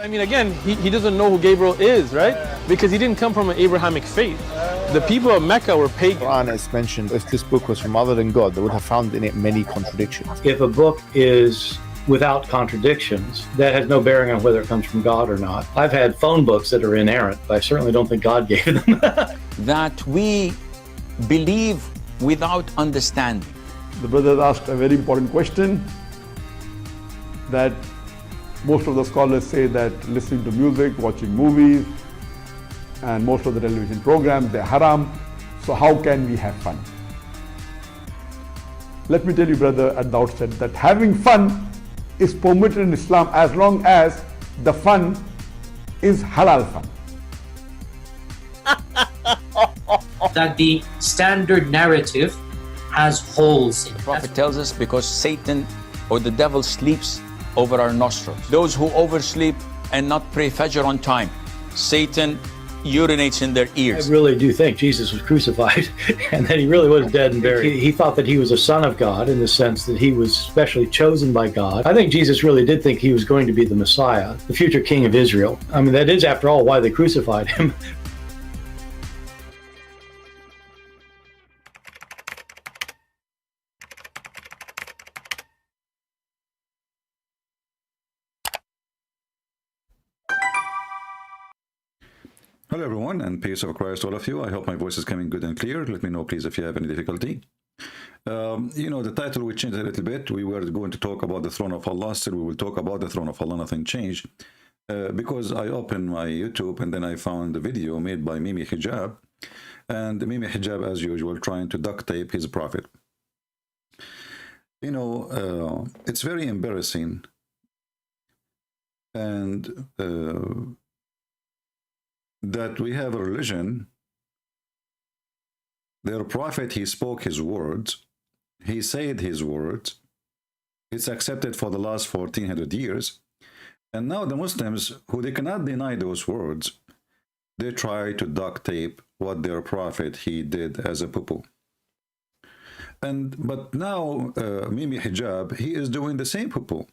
I mean, again, he doesn't know who Gabriel is, right? Because he didn't come from an Abrahamic faith. The people of Mecca were pagan. Quran is mentioned, if this book was from other than God, they would have found in it many contradictions. If a book is without contradictions, that has no bearing on whether it comes from God or not. I've had phone books that are inerrant, but I certainly don't think God gave them. That we believe without understanding. The brother asked a very important question, that most of the scholars say that listening to music, watching movies, and most of the television programs, they're haram. So how can we have fun? Let me tell you, brother, at the outset, that having fun is permitted in Islam as long as the fun is halal fun. That the standard narrative has holes in it. The Prophet tells us because Satan or the devil sleeps over our nostrils. Those who oversleep and not pray Fajr on time, Satan urinates in their ears. I really do think Jesus was crucified and that he really was dead and buried. He thought that he was a son of God in the sense that he was specially chosen by God. I think Jesus really did think he was going to be the Messiah, the future king of Israel. I mean, that is, after all, why they crucified him. Hello everyone, and peace of Christ all of you. I hope my voice is coming good and clear. Let me know please if you have any difficulty. The title we changed a little bit. We were going to talk about the throne of Allah. Still we will talk about the throne of Allah. Nothing changed. Because I opened my YouTube and then I found a video made by Mimi Hijab. And Mimi Hijab, as usual, trying to duct tape his prophet. It's very embarrassing. And that we have a religion, their prophet, he spoke his words, he said his words, it's accepted for the last 1400 years, and now the Muslims, who they cannot deny those words, they try to duct tape what their prophet he did as a poo-poo. But now Mimi Hijab, he is doing the same poo-poo.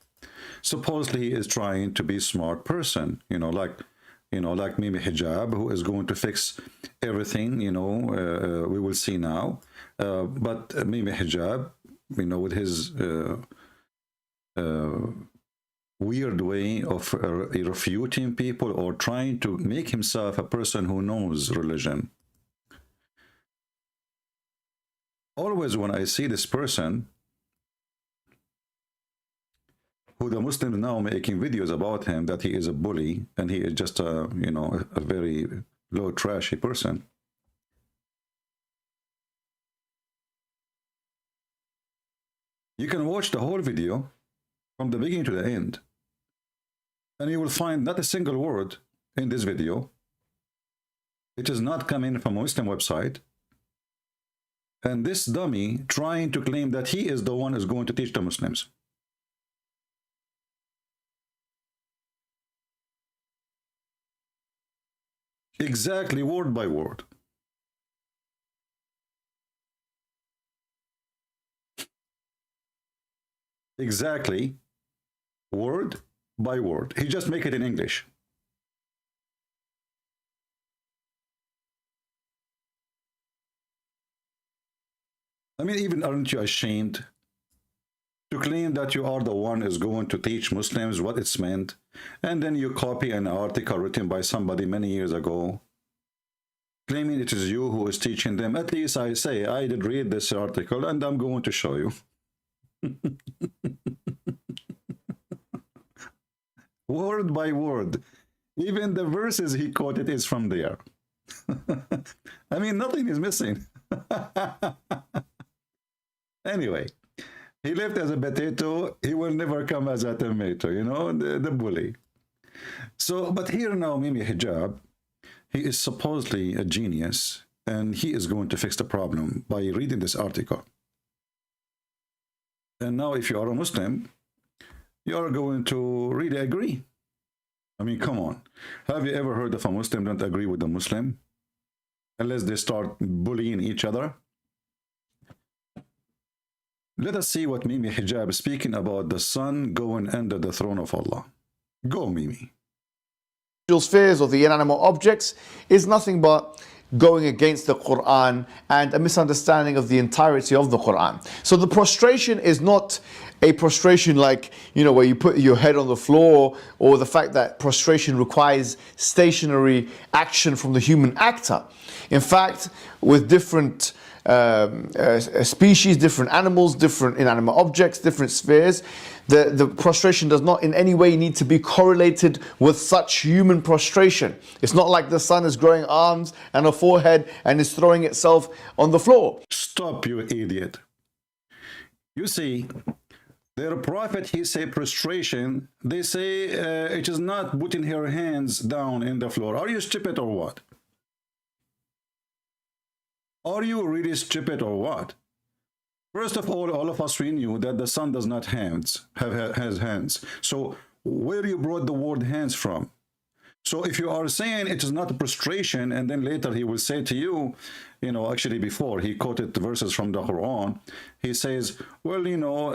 Supposedly he is trying to be a smart person, like Mimi Hijab, who is going to fix everything, we will see now. But Mimi Hijab, with his weird way of refuting people or trying to make himself a person who knows religion. Always when I see this person, who the Muslims now making videos about him, that he is a bully and he is just a very low trashy person. You can watch the whole video from the beginning to the end, and you will find not a single word in this video. It is not coming from a Muslim website. And this dummy trying to claim that he is the one who's going to teach the Muslims. Exactly, word by word. Exactly, word by word. He just make it in English. I mean, even aren't you ashamed to claim that you are the one who's going to teach Muslims what it's meant, and then you copy an article written by somebody many years ago, claiming it is you who is teaching them? At least I say, I did read this article, and I'm going to show you. Word by word. Even the verses he quoted is from there. I mean, nothing is missing. Anyway. He left as a potato, he will never come as a tomato, the bully. So, but here now, Mimi Hijab, he is supposedly a genius, and he is going to fix the problem by reading this article. And now, if you are a Muslim, you are going to really agree. I mean, come on. Have you ever heard of a Muslim don't agree with a Muslim? Unless they start bullying each other? Let us see what Mimi Hijab is speaking about the sun going under the throne of Allah. Go, Mimi. spheres or the inanimate objects is nothing but going against the Quran and a misunderstanding of the entirety of the Quran. So the prostration is not a prostration like, you know, where you put your head on the floor, or the fact that prostration requires stationary action from the human actor. In fact, with different species, different animals, different inanimate objects, different spheres, the prostration does not in any way need to be correlated with such human prostration. It's not like the sun is growing arms and a forehead and is throwing itself on the floor. Stop, you idiot. You see, their prophet, he say prostration. They say it is not putting her hands down in the floor. Are you stupid or what? Are you really stupid or what? First of all of us, we knew that the sun does not has hands. So where you brought the word hands from? So if you are saying it is not a prostration, and then later he will say to you, you know, actually before he quoted the verses from the Quran, he says, well, you know,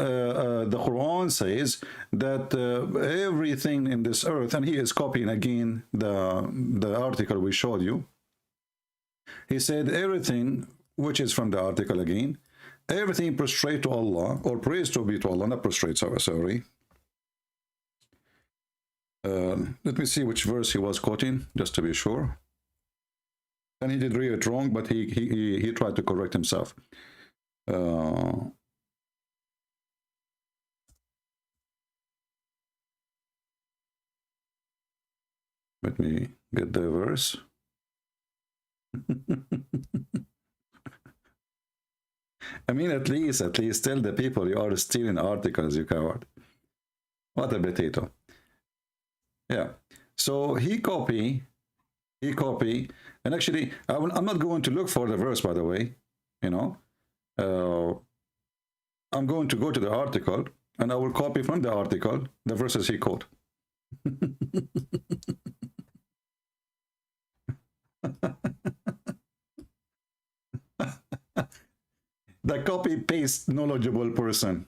the Quran says that everything in this earth, and he is copying again the article we showed you. He said everything, which is from the article again, everything prostrate to Allah, or praise to be to Allah, not prostrate, sorry. Let me see which verse he was quoting, just to be sure. And he did read it wrong, but he tried to correct himself. Let me get the verse. I mean, at least tell the people you are stealing articles, you coward. What a potato. Yeah. So he copy, and actually, I'm not going to look for the verse, by the way. You know, I'm going to go to the article, and I will copy from the article the verses he quote. The copy-paste knowledgeable person.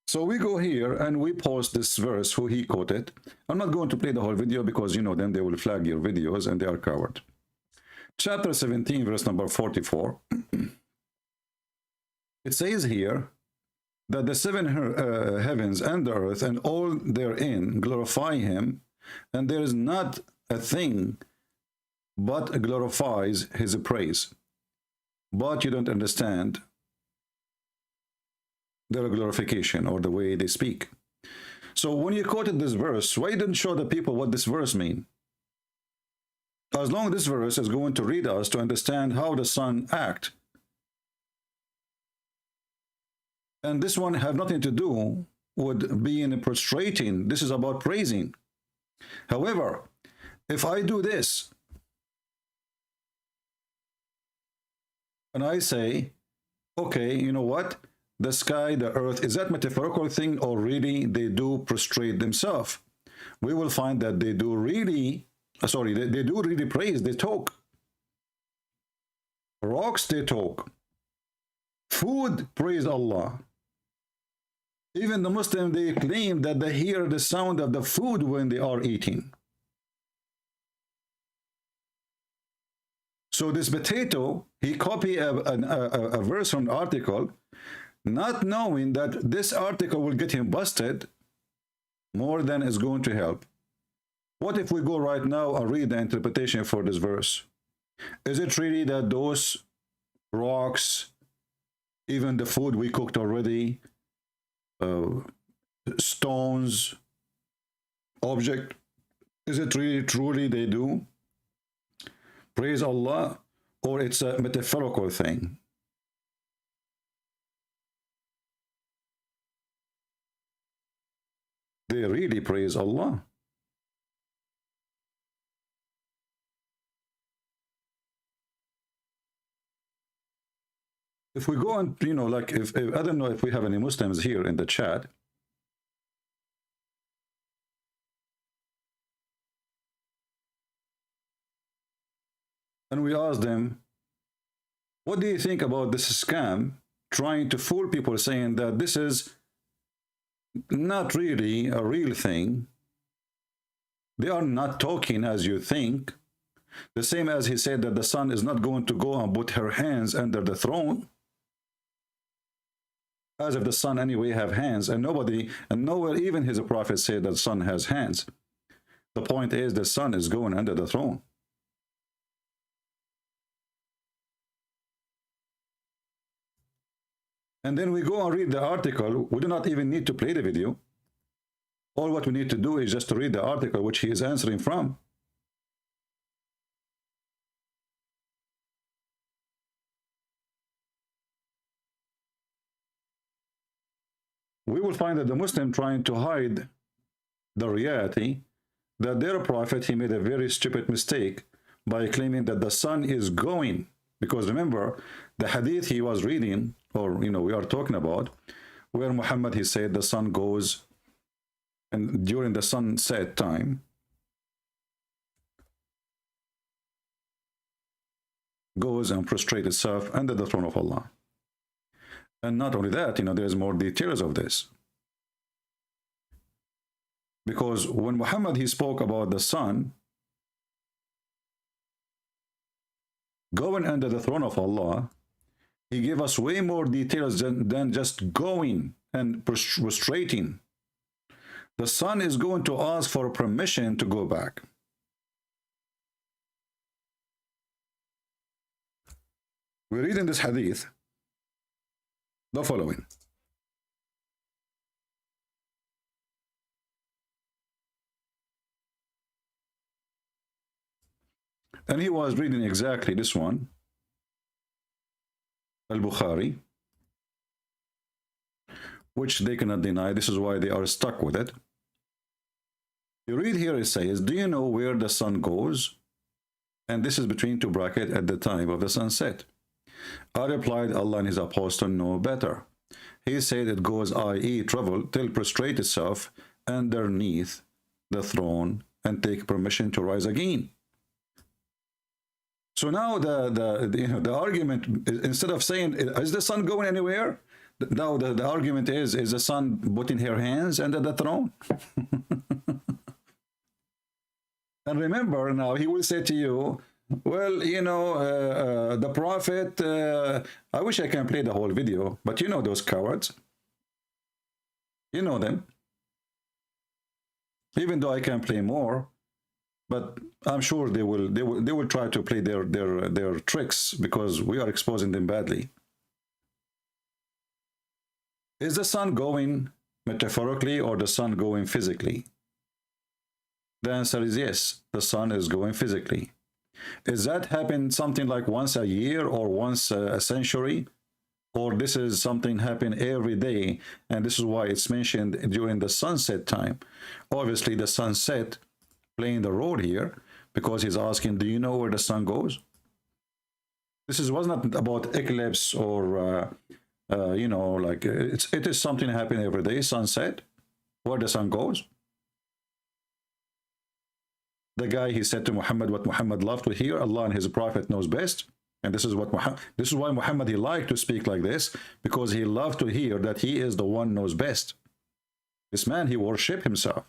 So we go here and we post this verse who he quoted. I'm not going to play the whole video because, you know, then they will flag your videos and they are covered. Chapter 17, verse number 44. It says here that the seven heavens and the earth and all therein glorify him, and there is not a thing but glorifies his praise. But you don't understand their glorification or the way they speak. So when you quoted this verse, why didn't show the people what this verse means? As long as this verse is going to read us to understand how the sun acts. And this one have nothing to do with being prostrating. This is about praising. However, if I do this, and I say, okay, you know what? The sky, the earth, is that metaphorical thing, or really they do prostrate themselves? We will find that they do really, they do really praise, they talk. Rocks, they talk. Food, praise Allah. Even the Muslim, they claim that they hear the sound of the food when they are eating. So this potato, he copied a verse from the article, not knowing that this article will get him busted more than is going to help. What if we go right now and read the interpretation for this verse? Is it really that those rocks, even the food we cooked already, stones, object, is it really truly they do praise Allah, or it's a metaphorical thing? They really praise Allah. If we go and, you know, like, if I don't know if we have any Muslims here in the chat. And we ask them, what do you think about this scam trying to fool people, saying that this is not really a real thing, They are not talking as you think. The same as he said that the sun is not going to go and put her hands under the throne. As if the sun anyway have hands, and nobody, and nowhere even his prophet said that the sun has hands. The point is the sun is going under the throne. And then we go and read the article. We do not even need to play the video. All what we need to do is just to read the article which he is answering from. We will find that the Muslim trying to hide the reality that their prophet, he made a very stupid mistake by claiming that the sun is going. Because remember, the hadith he was reading, or we are talking about, where Muhammad, he said the sun goes, and during the sunset time, goes and prostrate itself under the throne of Allah. And not only that, there's more details of this. Because when Muhammad, he spoke about the sun going under the throne of Allah, he gave us way more details than just going and prostrating. The sun is going to ask for permission to go back. We read in this hadith the following. And he was reading exactly this one, Al-Bukhari, which they cannot deny. This is why they are stuck with it. You read here, it says, do you know where the sun goes? And this is between two brackets, at the time of the sunset. I replied, Allah and his apostle know better. He said it goes, i.e. travel, till prostrate itself underneath the throne and take permission to rise again. So now the argument, instead of saying, is the sun going anywhere? Now the argument is the sun putting her hands under the throne? And remember, now he will say to you, well, the prophet, I wish I can play the whole video, but those cowards. You know them. Even though I can play more, but I'm sure they will try to play their tricks because we are exposing them badly. Is the sun going metaphorically or the sun going physically? The answer is yes, the sun is going physically. Is that happen something like once a year or once a century? Or this is something happen every day, and this is why it's mentioned during the sunset time. Obviously, the sunset playing the role here, because he's asking, do you know where the sun goes? Was not about eclipse or, it is something happening every day, sunset, where the sun goes. The guy, he said to Muhammad what Muhammad loved to hear, Allah and his prophet knows best. And this is why Muhammad, he liked to speak like this, because he loved to hear that he is the one knows best. This man, he worshiped himself.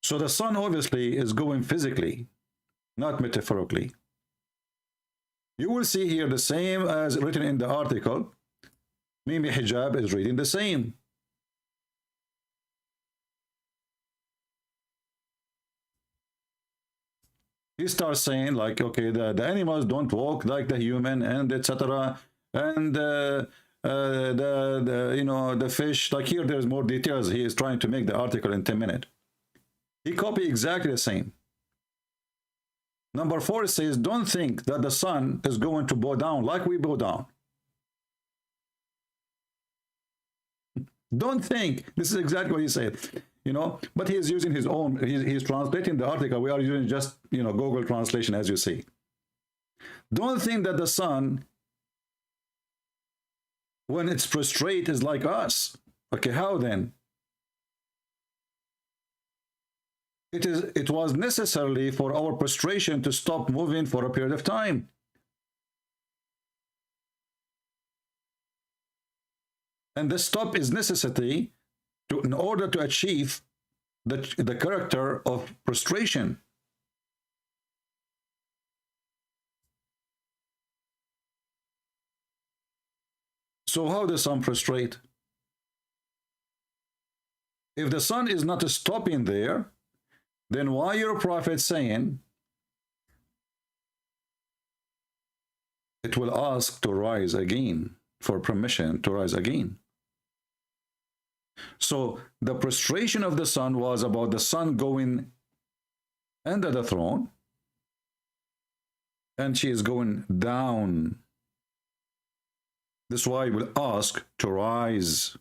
So the sun obviously is going physically, not metaphorically. You will see here the same as written in the article. Mimi Hijab is reading the same. He starts saying like, okay, the animals don't walk like the human, and etc. And the fish, like here there's more details. He is trying to make the article in 10 minutes. He copied exactly the same. Number 4 says, don't think that the sun is going to bow down like we bow down. Don't think. This is exactly what he said. But he is using his own, he's translating the article. We are using just, Google translation, as you see. Don't think that the sun, when it's prostrate, is like us. Okay, how then? It was necessarily for our prostration to stop moving for a period of time. And the stop is necessity in order to achieve the character of prostration. So how does sun prostrate? If the sun is not stopping there, then why your prophet saying it will ask to rise again, for permission to rise again? So the prostration of the sun was about the sun going under the throne, and she is going down. This is why he will ask to rise.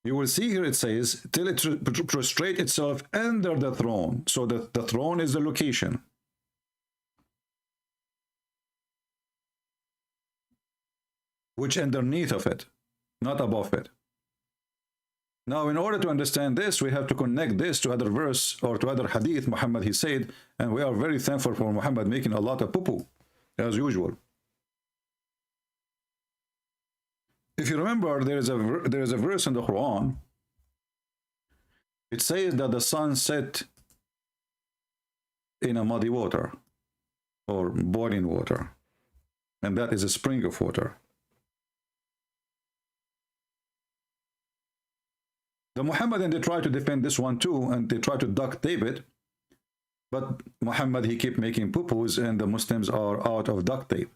You will see here it says, till it prostrate itself under the throne. So the throne is the location. Which underneath of it, not above it. Now, in order to understand this, we have to connect this to other verse or to other hadith. Muhammad, he said, and we are very thankful for Muhammad making a lot of poo-poo, as usual. If you remember, there is a verse in the Quran. It says that the sun set in a muddy water or boiling water, and that is a spring of water. The Muhammadan, they try to defend this one too, and they try to duck David, but Muhammad, he keep making poo-poos, and the Muslims are out of duct tape.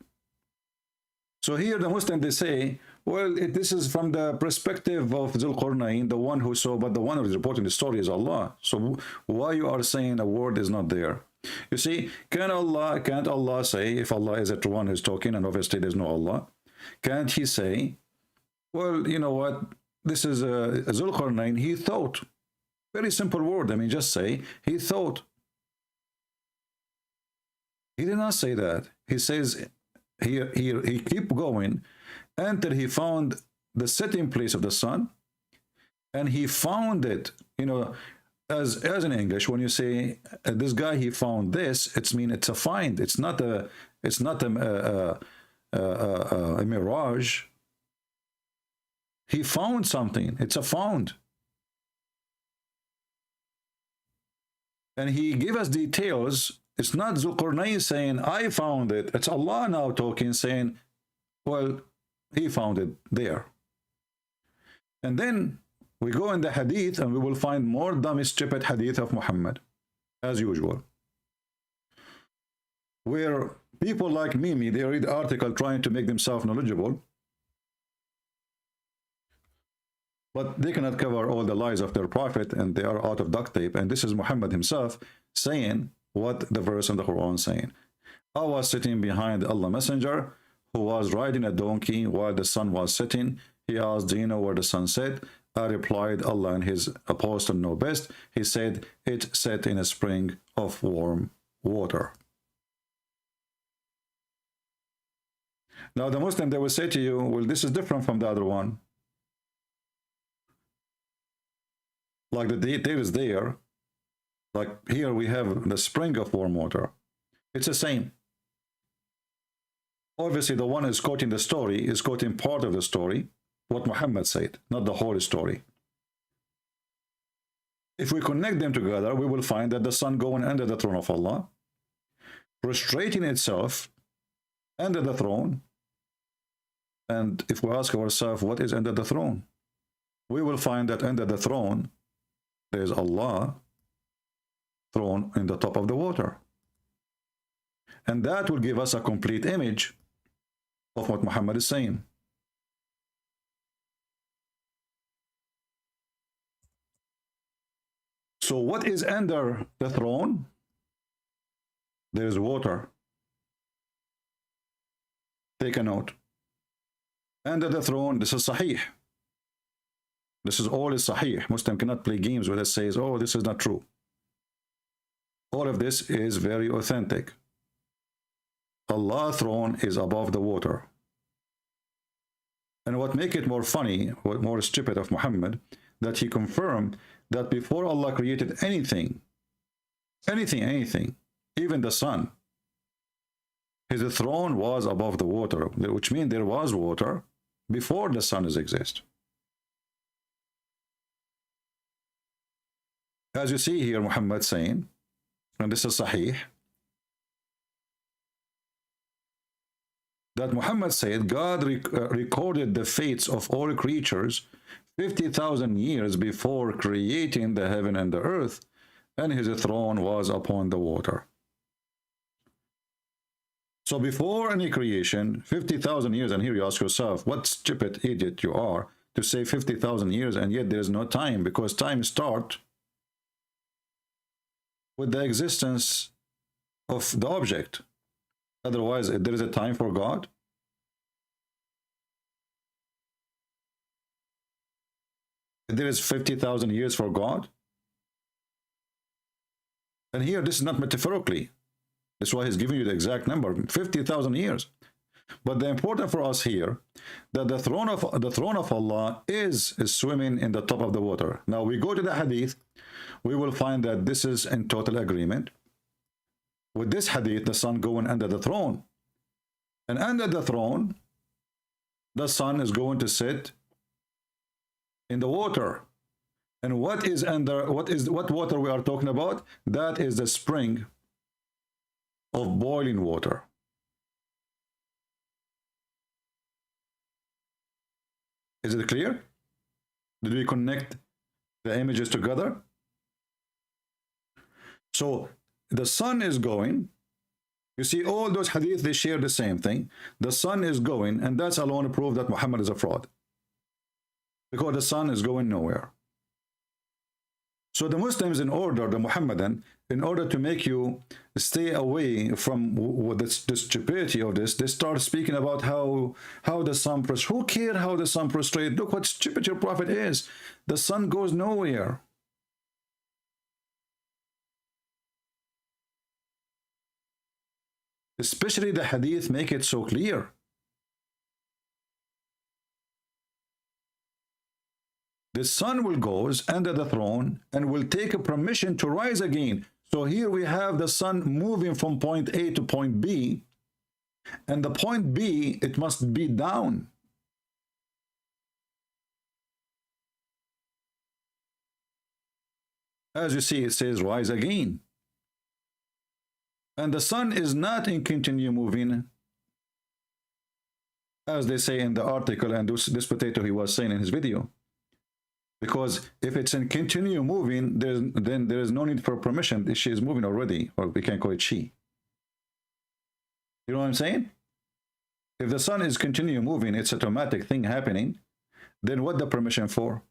So here the Muslims, they say, well, this is from the perspective of Zulqarnain, the one who saw, but the one who is reporting the story is Allah. So why you are saying a word is not there? You see, can't Allah say, if Allah is the one who's talking, and obviously there's no Allah, can't he say, well, you know what, this is Zulqarnain, he thought. Very simple word. I mean, just say, he thought. He did not say that. He says, he keep going until he found the setting place of the sun, and he found it, you know, as in English, when you say this guy, he found this, it's mean it's a find. It's not a mirage. He found something. It's a found. And he gave us details. It's not Zulqarnain saying, I found it. It's Allah now talking, saying, well, he found it there. And then we go in the hadith, and we will find more dumb, stupid hadith of Muhammad, as usual. Where people like Mimi, they read the article trying to make themselves knowledgeable, but they cannot cover all the lies of their prophet, and they are out of duct tape. And this is Muhammad himself saying what the verse in the Quran is saying. I was sitting behind Allah Messenger, who was riding a donkey while the sun was setting. He asked, do you know where the sun set? I replied, Allah and his apostle know best. He said, it set in a spring of warm water. Now the Muslim, they will say to you, well, this is different from the other one. Like the detail is there. Like here we have the spring of warm water. It's the same. Obviously, the one who's quoting the story is quoting part of the story, what Muhammad said, not the whole story. If we connect them together, we will find that the sun going under the throne of Allah, prostrating itself under the throne. And if we ask ourselves, what is under the throne? We will find that under the throne, there is Allah throne in the top of the water. And that will give us a complete image of what Muhammad is saying. So what is under the throne? There is water. Take a note. Under the throne, this is Sahih. This is all is Sahih. Muslim cannot play games where it says, oh, this is not true. All of this is very authentic. Allah's throne is above the water. And what make it more funny, what more stupid of Muhammad, that he confirmed that before Allah created anything, even the sun, his throne was above the water, which means there was water, before the sun exists. As you see here, Muhammad saying, and this is Sahih, that Muhammad said God recorded the fates of all creatures 50,000 years before creating the heaven and the earth, and his throne was upon the water. So before any creation, 50,000 years, and here you ask yourself, what stupid idiot you are to say 50,000 years, and yet there is no time, because time starts with the existence of the object. Otherwise, there is a time for God. There is 50,000 years for God. And here, this is not metaphorically. That's why he's giving you the exact number, 50,000 years. But the important for us here, that the throne of Allah is swimming in the top of the water. Now we go to the hadith, we will find that this is in total agreement. With this hadith, the sun going under the throne. And under the throne, the sun is going to sit in the water. And what is under, what water we are talking about? That is the spring of boiling water. Is it clear? Did we connect the images together? So the sun is going. You see, all those hadith, they share the same thing. The sun is going, and that's alone proof that Muhammad is a fraud. Because the sun is going nowhere. So the Muslims, in order, the Muhammadan, in order to make you stay away from the stupidity of this, they start speaking about how the sun prostrates. Who cares how the sun prostrates? Look what stupid your prophet is. The sun goes nowhere. Especially the hadith make it so clear. The sun will go under the throne and will take a permission to rise again. So here we have the sun moving from point A to point B. And the point B, it must be down. As you see, it says rise again. And the sun is not in continue moving, as they say in the article, and this potato he was saying in his video. Because if it's in continue moving, then there is no need for permission. She is moving already, or we can call it she. You know what I'm saying? If the sun is continue moving, it's an automatic thing happening, then what the permission for?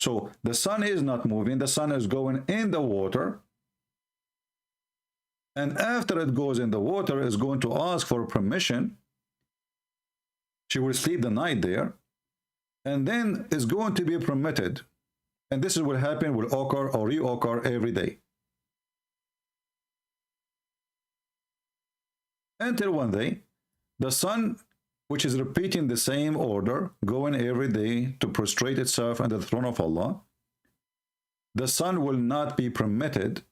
So the sun is not moving, the sun is going in the water, and after it goes in the water, it's going to ask for permission. She will sleep the night there, and then it's going to be permitted. And this is what happen, will occur or reoccur every day. Until one day, the sun, which is repeating the same order, going every day to prostrate itself under the throne of Allah, the sun will not be permitted.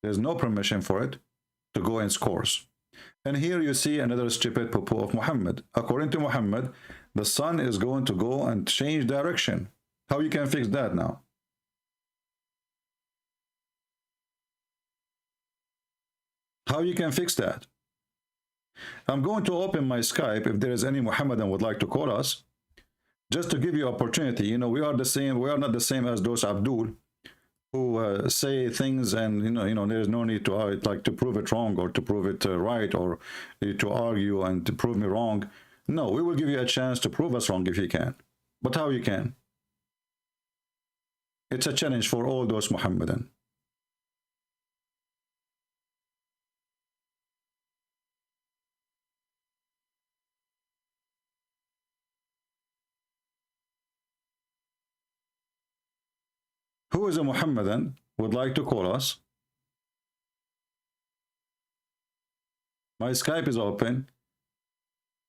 There's no permission for it to go its course. And here you see another stupid poo-poo of Muhammad. According to Muhammad, the sun is going to go and change direction. How you can fix that now? How you can fix that? I'm going to open my Skype if there is any Muhammadan would like to call us, just to give you opportunity. You know, we are the same. We are not the same as those Abdul who say things, and you know, there's no need to like to prove it wrong or to prove it right, or to argue and to prove me wrong. No, we will give you a chance to prove us wrong if you can. But how you can? It's a challenge for all those Muhammadan. Who is a Muhammadan would like to call us? My Skype is open.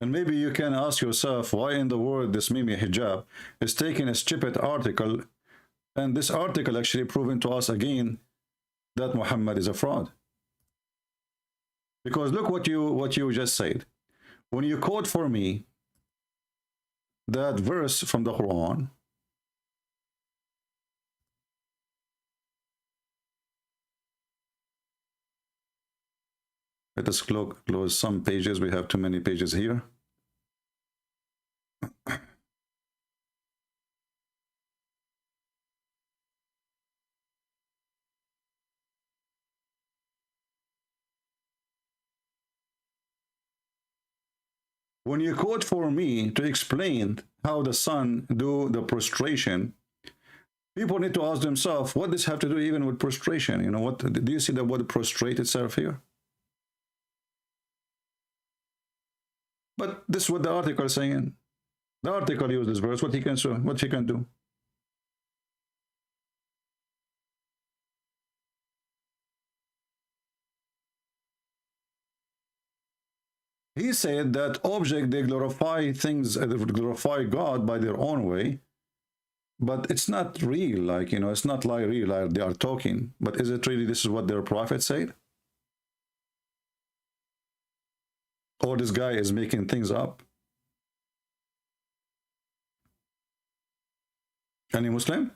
And maybe you can ask yourself, why in the world this Mimi hijab is taking a stupid article, and this article actually proving to us again that Muhammad is a fraud. Because look what you just said. when you quote for me that verse from the Quran, let us close some pages. We have too many pages here. When you quote for me to explain how the son do the prostration, people need to ask themselves, what does have to do even with prostration? You know, what do you see the word prostrate itself here? But this is what the article is saying. The article uses this verse. What he can do. He said that object, they glorify things, they glorify God by their own way, but it's not real. Like, you know, it's not like real, like they are talking. But is it really this is what their prophet said? Or this guy is making things up? Any Muslim?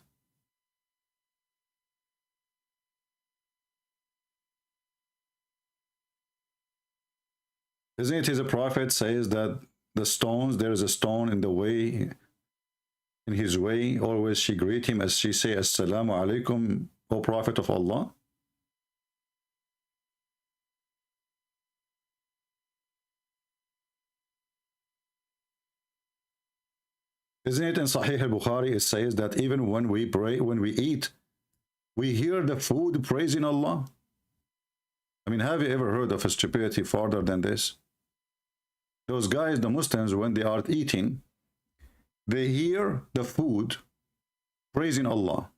Isn't it his prophet says that the stones, there is a stone in the way, in his way, always she greet him as she say, Assalamu alaikum, O Prophet of Allah? Isn't it in Sahih al-Bukhari, it says that even when we pray, when we eat, we hear the food praising Allah? I mean, have you ever heard of a stupidity farther than this? Those guys, the Muslims, when they are eating, they hear the food praising Allah.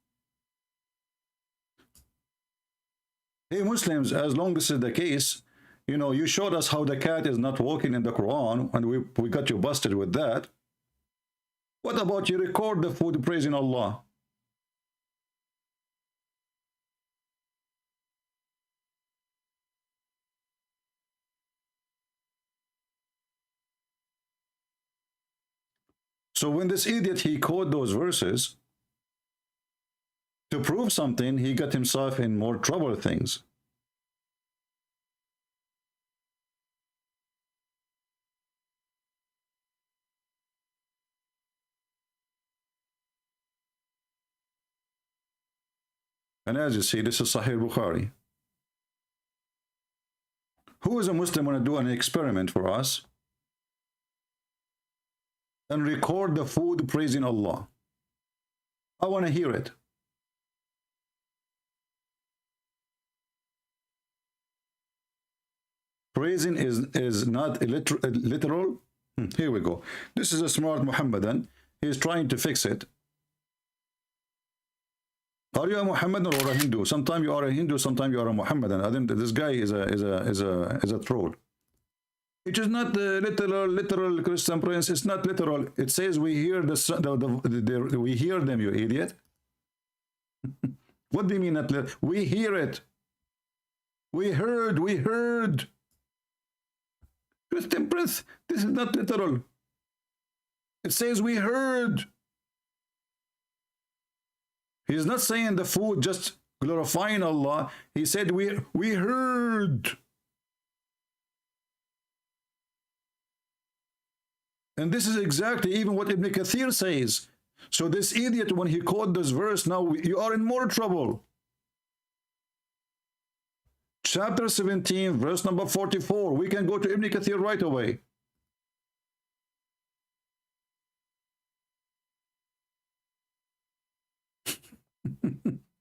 Hey Muslims, as long as this is the case, you know, you showed us how the cat is not walking in the Quran, and we got you busted with that. What about you record the food praising Allah? So when this idiot, he quoted those verses to prove something, he got himself in more trouble things. And as you see, this is Sahih Bukhari. Who is a Muslim want to do an experiment for us and record the food praising Allah? I want to hear it. Praising is not literal. Here we go. This is a smart Muhammadan. He is trying to fix it. Are you a Muhammadan or a Hindu? Sometimes you are a Hindu, sometimes you are a Muhammadan. I think this guy is a troll. It is not the literal Christian prince. It's not literal. It says we hear we hear them, you idiot. What do you mean not literal? We hear it. We heard. Christian prince, this is not literal. It says we heard. He's not saying the food just glorifying Allah. He said we heard. And this is exactly even what Ibn Kathir says. So this idiot, when he quoted this verse, now you are in more trouble. Chapter 17, verse number 44. We can go to Ibn Kathir right away.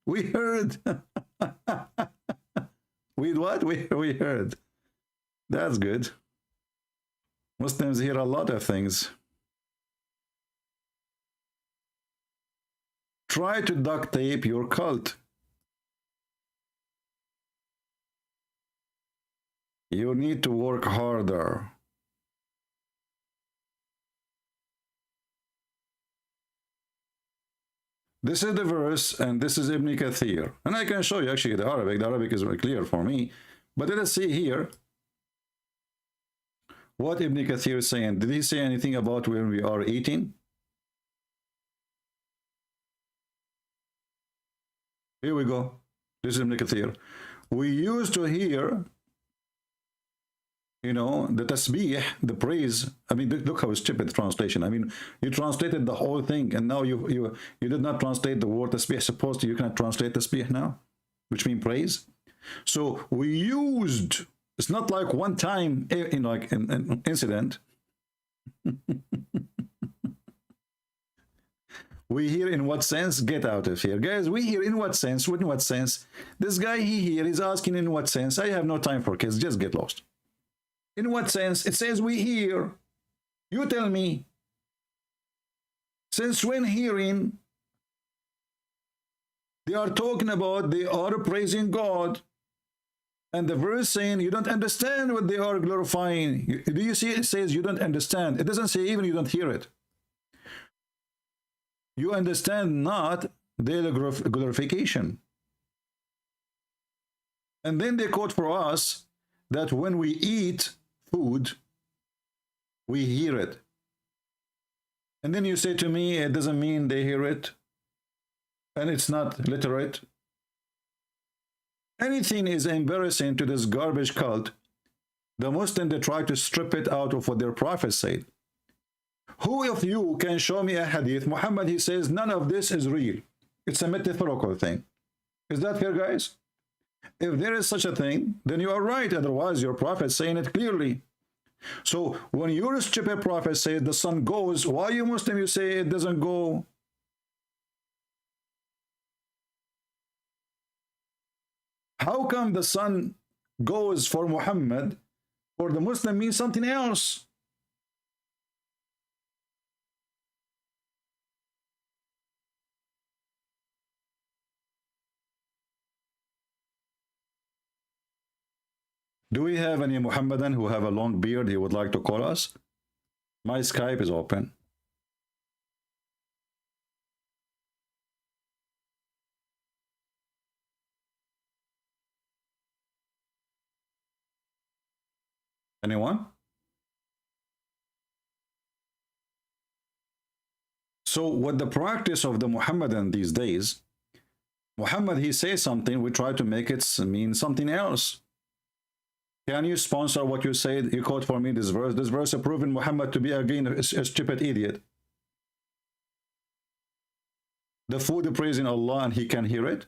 We heard. We what? We heard. That's good. Muslims hear a lot of things. Try to duct tape your cult. You need to work harder. This is the verse, and this is Ibn Kathir. And I can show you actually the Arabic. The Arabic is very clear for me. But let us see here what Ibn Kathir is saying. Did he say anything about when we are eating? Here we go. This is Ibn Kathir. We used to hear, you know, the tasbih, the praise. I mean, look how stupid the translation. I mean, you translated the whole thing, and now you did not translate the word tasbih. Supposed you cannot translate tasbih now, which means praise. So we used. It's not like one time in like an incident. We hear in what sense? Get out of here. Guys, we hear in what sense? In what sense? This guy here is asking in what sense? I have no time for kids. Just get lost. In what sense? It says we hear. You tell me. Since when hearing? They are talking about they are praising God. And the verse saying you don't understand what they are glorifying. Do you see it says you don't understand? It doesn't say even you don't hear it. You understand not their glorification. And then they quote for us that when we eat food, we hear it. And then you say to me, it doesn't mean they hear it. And it's not literate. Anything is embarrassing to this garbage cult. The Muslims, they try to strip it out of what their prophet said. Who of you can show me a hadith? Muhammad, he says, none of this is real. It's a metaphorical thing. Is that fair, guys? If there is such a thing, then you are right. Otherwise, your prophet is saying it clearly. So when your stupid prophet says the sun goes, why you Muslim, you say it doesn't go? How come the sun goes for Muhammad, for the Muslim means something else? Do we have any Muhammadan who have a long beard he would like to call us? My Skype is open. Anyone? So what the practice of the Muhammadan these days, Muhammad, he says something, we try to make it mean something else. Can you sponsor what you said? You quote for me this verse. This verse proving Muhammad to be again a stupid idiot. The food praising Allah and he can hear it.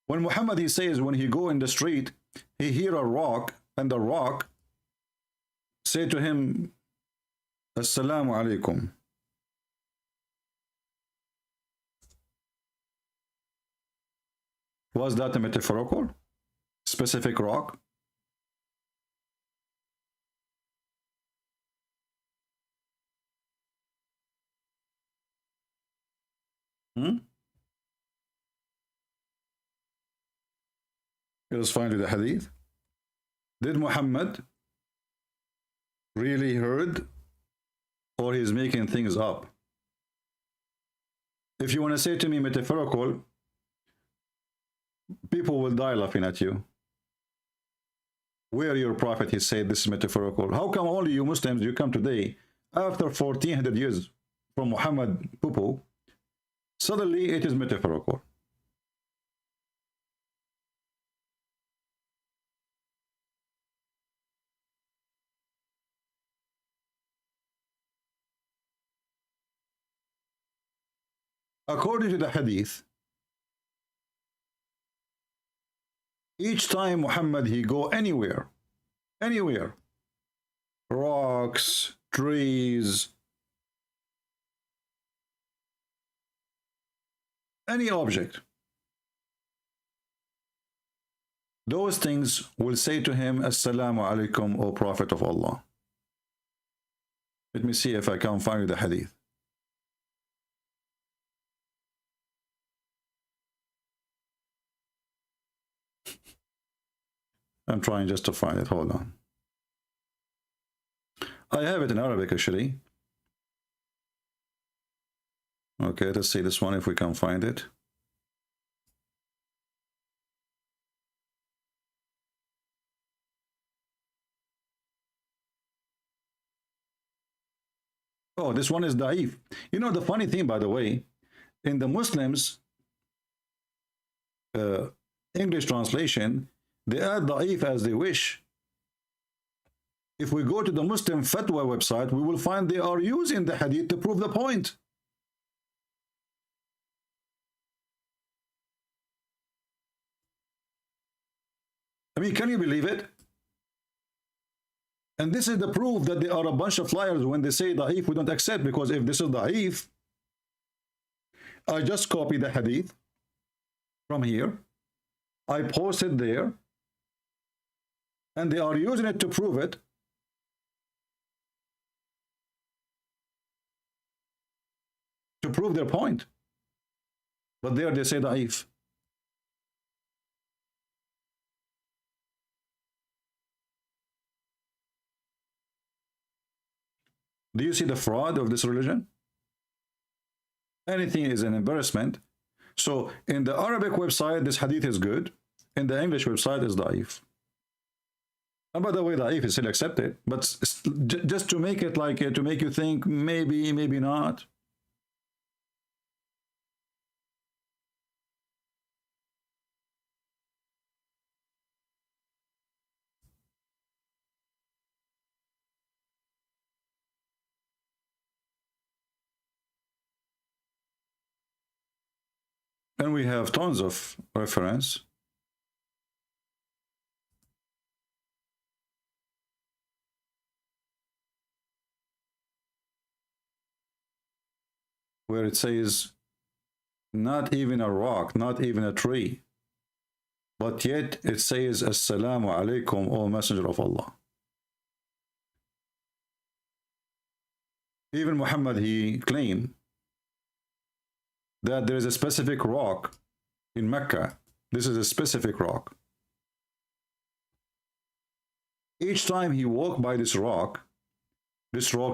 When Muhammad, he says, when he go in the street, he hear a rock, and the rock say to him, Assalamu alaikum. Was that a metaphorical? Specific rock? Let us find the hadith. Did Muhammad really heard, or he's making things up? If you want to say to me metaphorical, people will die laughing at you. Where your prophet, he said this is metaphorical. How come only you Muslims, you come today, after 1400 years from Muhammad Pupu, suddenly it is metaphorical? According to the hadith, each time Muhammad, he go anywhere, rocks, trees, any object, those things will say to him, Assalamu alaikum, O Prophet of Allah. Let me see if I can find the hadith. I'm trying just to find it. Hold on. I have it in Arabic, actually. Okay, let's see this one if we can find it. Oh, this one is da'if. You know, the funny thing, by the way, in the Muslims, English translation, they add da'if as they wish. If we go to the Muslim fatwa website, we will find they are using the hadith to prove the point. I mean, can you believe it? And this is the proof that they are a bunch of liars when they say da'if, we don't accept, because if this is da'if, I just copy the hadith from here, I post it there, and they are using it to prove it. To prove their point. But there they say da'if. Do you see the fraud of this religion? Anything is an embarrassment. So in the Arabic website, this hadith is good. In the English website, is da'if. And by the way, da'if is still accepted, but just to make it like, to make you think, maybe, maybe not. And we have tons of reference. Where it says, not even a rock, not even a tree, but yet it says, Assalamu alaikum, O Messenger of Allah. Even Muhammad, he claimed that there is a specific rock in Mecca. This is a specific rock. Each time he walked by this rock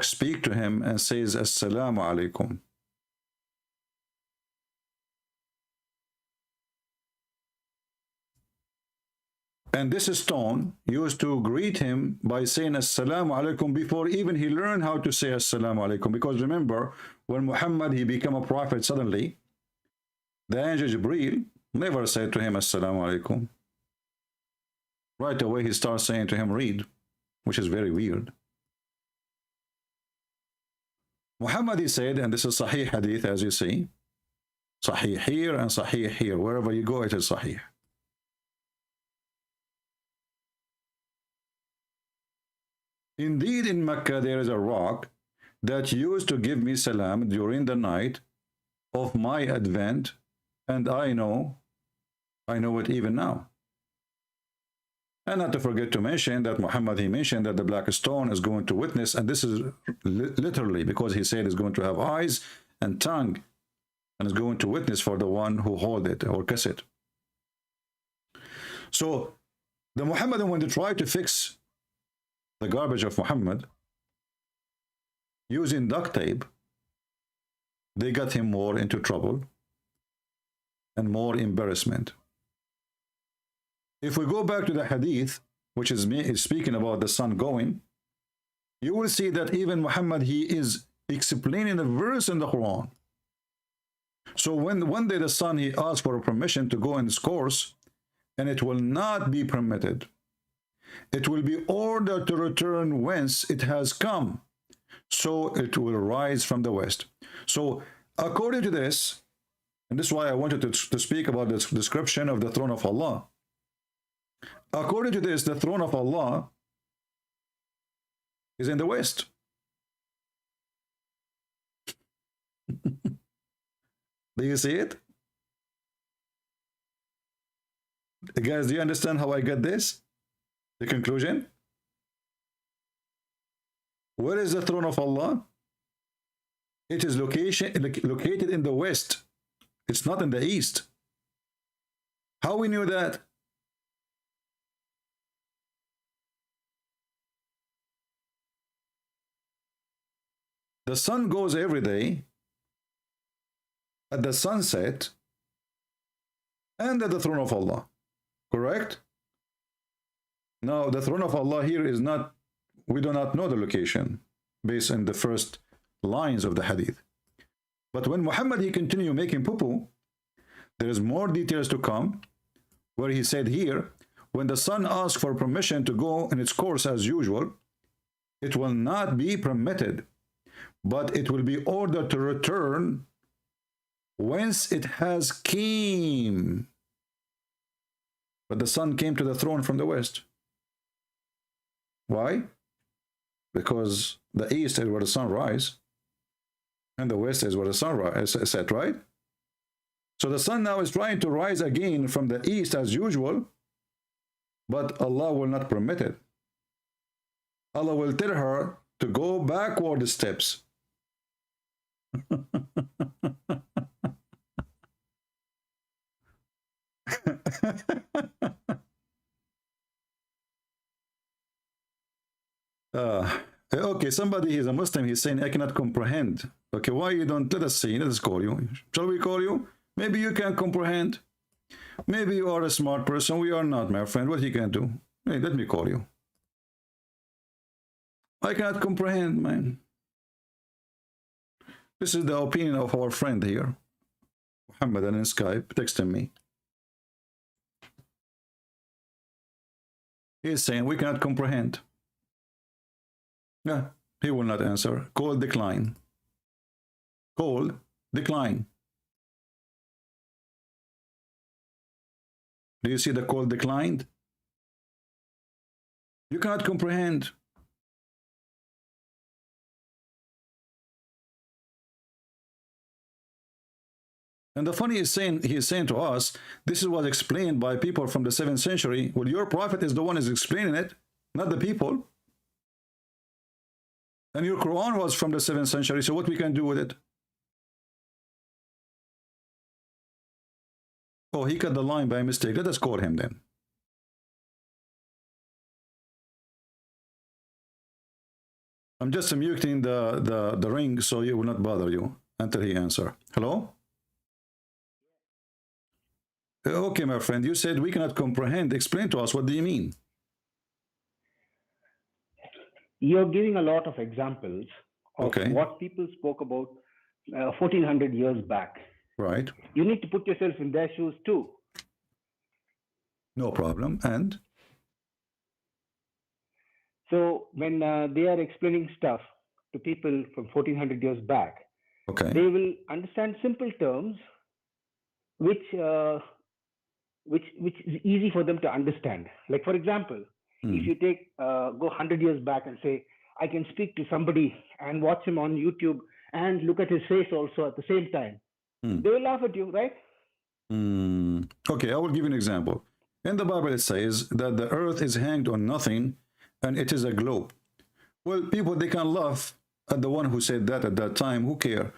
speaks to him and says, Assalamu alaikum. And this stone used to greet him by saying Assalamu alaikum before even he learned how to say Assalamu alaikum. Because remember, when Muhammad, he became a prophet suddenly, the angel Jibreel never said to him Assalamu alaikum. Right away he starts saying to him, read, which is very weird. Muhammad, he said, and this is Sahih hadith, as you see, Sahih here and Sahih here. Wherever you go, it is Sahih. Indeed, in Mecca, there is a rock that used to give me salam during the night of my advent, and I know it even now. And not to forget to mention that Muhammad, he mentioned that the black stone is going to witness, and this is literally because he said it's going to have eyes and tongue, and is going to witness for the one who hold it or kiss it. So the Muhammadan, when they try to fix the garbage of Muhammad using duct tape, they got him more into trouble and more embarrassment. If we go back to the hadith, which is speaking about the sun going, you will see that even Muhammad, he is explaining a verse in the Quran. So when one day the sun, he asked for permission to go in this course, and it will not be permitted. It will be ordered to return whence it has come, so it will rise from the west. So according to this, and this is why I wanted to speak about this description of the throne of Allah. According to this, the throne of Allah is in the west. Do you see it? Guys, do you understand how I get this? The conclusion? Where is the throne of Allah? It is located in the west. It's not in the east. How we knew that? The sun goes every day at the sunset and at the throne of Allah. Correct? Now, the throne of Allah here is not, we do not know the location based on the first lines of the hadith. But when Muhammad, he continued making poo-poo, there is more details to come, where he said here, when the sun asks for permission to go in its course as usual, it will not be permitted, but it will be ordered to return whence it has came. But the sun came to the throne from the west. Why? Because the east is where the sun rises, and the west is where the sun is set, right? So the sun now is trying to rise again from the east as usual, but Allah will not permit it. Allah will tell her to go backward steps. Okay, somebody, he's a Muslim, he's saying, I cannot comprehend. Okay, why you don't let us see? Let us call you. Shall we call you? Maybe you can comprehend. Maybe you are a smart person. We are not, my friend. What you can do? Hey, let me call you. I cannot comprehend, man. This is the opinion of our friend here, Muhammad, and in Skype, texting me. He's saying we cannot comprehend. Yeah, he will not answer. Call decline. Call decline. Do you see the call declined? You cannot comprehend. And the funny is saying, he is saying to us, this is what explained by people from the 7th century. Well, your prophet is the one who is explaining it, not the people. And your Quran was from the 7th century, so what we can do with it? Oh, he cut the line by mistake. Let us call him then. I'm just muting the ring so it will not bother you until he answer. Hello? Okay, my friend, you said we cannot comprehend. Explain to us, what do you mean? You're giving a lot of examples of what people spoke about 1400 years back. Right. You need to put yourself in their shoes too. No problem. And? So when they are explaining stuff to people from 1400 years back, they will understand simple terms which is easy for them to understand. Like, for example, if you take go 100 years back and say, I can speak to somebody and watch him on YouTube and look at his face also at the same time, they will laugh at you, right? Okay, I will give you an example. In the Bible, it says that the earth is hanged on nothing and it is a globe. Well, people, they can laugh at the one who said that at that time. Who care?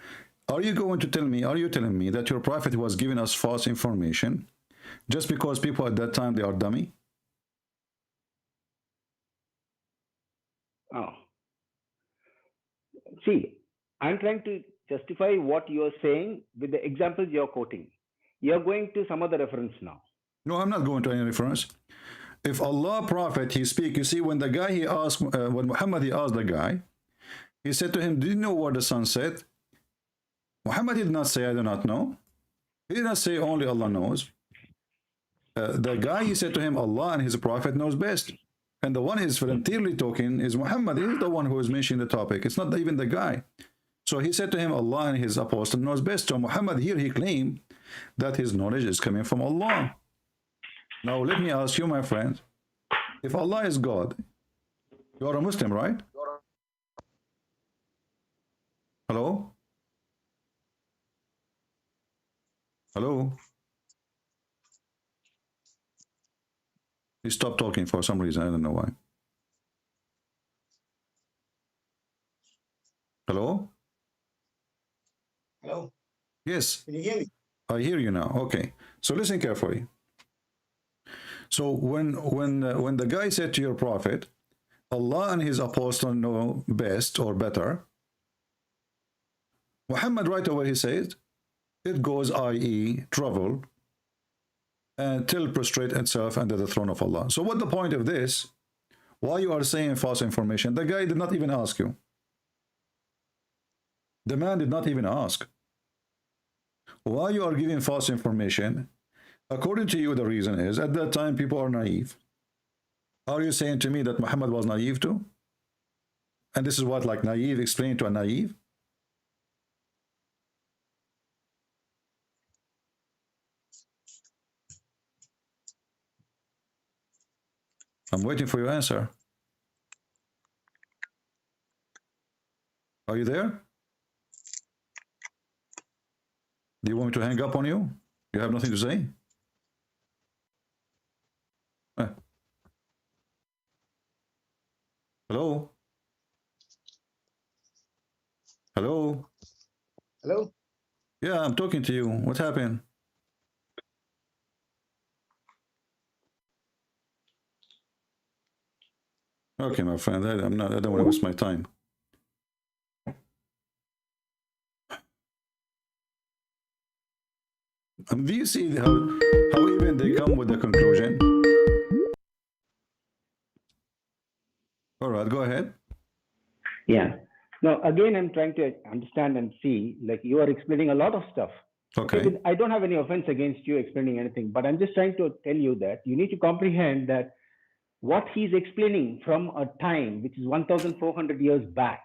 Are you going to tell me, are you telling me that your prophet was giving us false information just because people at that time, they are dummy? Oh. See, I'm trying to justify what you're saying with the examples you're quoting. You're going to some other reference now. No, I'm not going to any reference. If Allah prophet, he speak, you see, when the guy, he asked, when Muhammad, he asked the guy, he said to him, do you know what the sun said? Muhammad did not say, I do not know. He did not say only Allah knows. The guy, he said to him, Allah and his prophet knows best. And the one who is voluntarily talking is Muhammad. He is the one who is mentioning the topic. It's not even the guy. So he said to him, Allah and his apostle knows best. So Muhammad here, he claimed that his knowledge is coming from Allah. Now let me ask you, my friend, if Allah is God, you are a Muslim, right? Hello? Hello? He stopped talking for some reason. I don't know why. Hello? Hello? Yes. Can you hear me? I hear you now. Okay. So listen carefully. So when the guy said to your prophet, Allah and his apostle know best or better, Muhammad right away, he said, it goes, i.e., travel, till prostrate itself under the throne of Allah. So what the point of this? Why you are saying false information? The guy did not even ask you. The man did not even ask. Why you are giving false information? According to you, the reason is at that time people are naive. Are you saying to me that Muhammad was naive too? And this is what, like, naive explained to a naive? I'm waiting for your answer. Are you there? Do you want me to hang up on you? You have nothing to say? Hello? Hello? Hello? Yeah, I'm talking to you. What happened? Okay, my friend, I don't want to waste my time. Do you see how even they come with the conclusion? All right, go ahead. Yeah. Now, again, I'm trying to understand and see, like you are explaining a lot of stuff. Okay. I don't have any offense against you explaining anything, but I'm just trying to tell you that you need to comprehend that what he's explaining from a time which is 1,400 years back,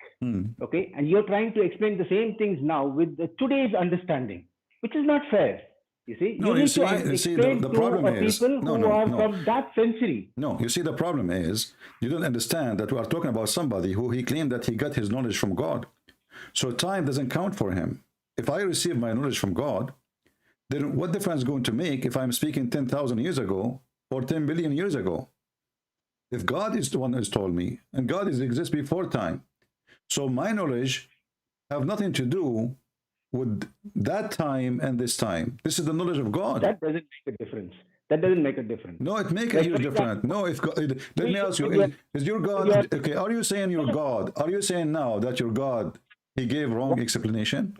okay, and you're trying to explain the same things now with today's understanding, which is not fair. You see, No, you need to explain the problem to is, people who are from that century. No, you see, the problem is you don't understand that we are talking about somebody who he claimed that he got his knowledge from God. So time doesn't count for him. If I receive my knowledge from God, then what difference is going to make if I'm speaking 10,000 years ago or 10 billion years ago? If God is the one who's told me, and God exists before time, so my knowledge have nothing to do with that time and this time. This is the knowledge of God. That doesn't make a difference. That doesn't make a difference. No, it makes a huge difference. No, if God, let me ask you, is your God, okay, are you saying your God, are you saying now that your God, he gave wrong explanation?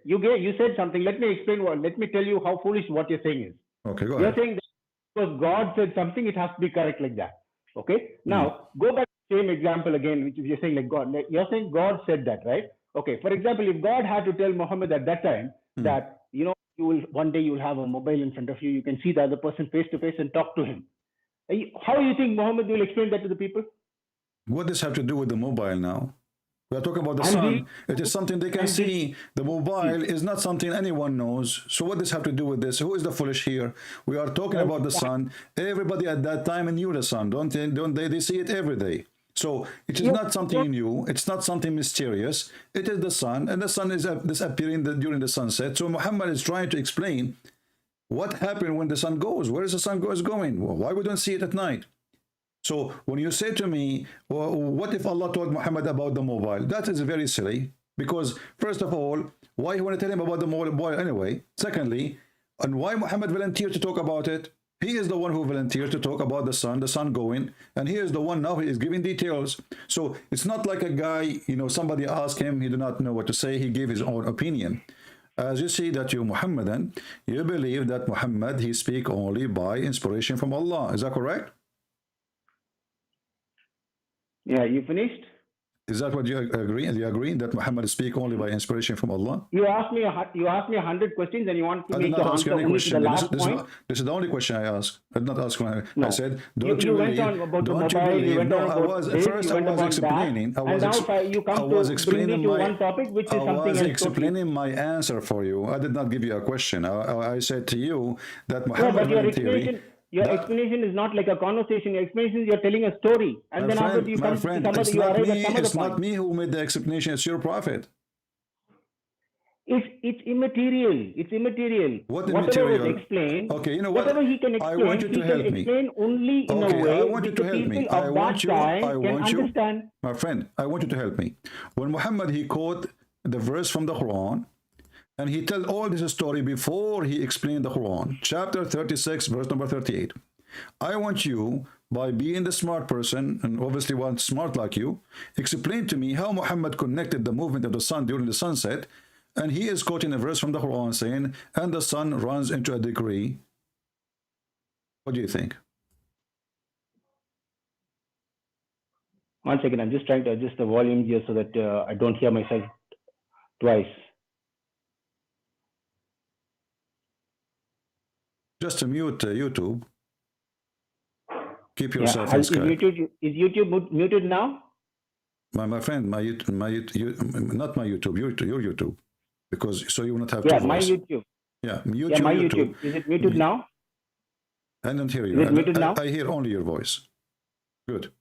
You said something. Let me explain let me tell you how foolish what you're saying is. Okay, go You're ahead. saying that because God said something, it has to be correct like that. Okay. Now go back to the same example again, which is you're saying like God. You're saying God said that, right? Okay. For example, if God had to tell Muhammad at that time that you will one day you'll have a mobile in front of you, you can see the other person face to face and talk to him. How do you think Muhammad will explain that to the people? What does have to do with the mobile now? We are talking about the sun. It is something they can see. The mobile is not something anyone knows. So what does have to do with this? Who is the foolish here? We are talking about the sun. Everybody at that time knew the sun, don't they? They see it every day. So it is not something new. It's not something mysterious. It is the sun, and the sun is disappearing during the sunset. So Muhammad is trying to explain what happened when the sun goes. Where is the sun going? Why we don't see it at night? So when you say to me, well, what if Allah told Muhammad about the mobile? That is very silly, because first of all, why you want to tell him about the mobile anyway? Secondly, and why Muhammad volunteered to talk about it? He is the one who volunteered to talk about the sun going, and he is the one now who is giving details. So it's not like a guy, somebody asked him, he did not know what to say, he gave his own opinion. As you see that you Muhammadan, you believe that Muhammad, he speak only by inspiration from Allah. Is that correct? Yeah, you finished? Is that what you agree? Do you agree that Muhammad speak only by inspiration from Allah? You asked me 100 questions and you want me to answer only question. To the last point? This is the only question I asked. I did not ask when I said, don't you you went believe? on about Don't the you mobile, believe? No, I was explaining. And now you come to bring me to one topic, which is something else. I was explaining my answer for you. I did not give you a question. I said to you that Muhammad theory. Your explanation is not like a conversation. Your explanation is you're telling a story, and then after you come to some other, you arrive at some other point. It's not me who made the explanation. It's your prophet. It's immaterial. It's immaterial. What whatever is explained. Okay, you know what? Whatever he can explain, I want you to help me. Explain only in a way I want you to help me. I want you. Understand. My friend, I want you to help me. When Muhammad he quote the verse from the Quran. And he tell all this story before he explained the Quran. Chapter 36, verse number 38. I want you, by being the smart person, and obviously one smart like you, explain to me how Muhammad connected the movement of the sun during the sunset. And he is quoting a verse from the Quran saying, and the sun runs into a degree. What do you think? One second, I'm just trying to adjust the volume here so that I don't hear myself Twice. Just to mute YouTube. Keep Yeah. yourself in Is Skype. YouTube muted now? My friend, not my YouTube, your YouTube, because so you will not have Yeah, two my voice. YouTube. Yeah, mute Yeah, your my YouTube. YouTube. Is it muted now? I don't hear Is you. it muted now? I hear only your voice. Good.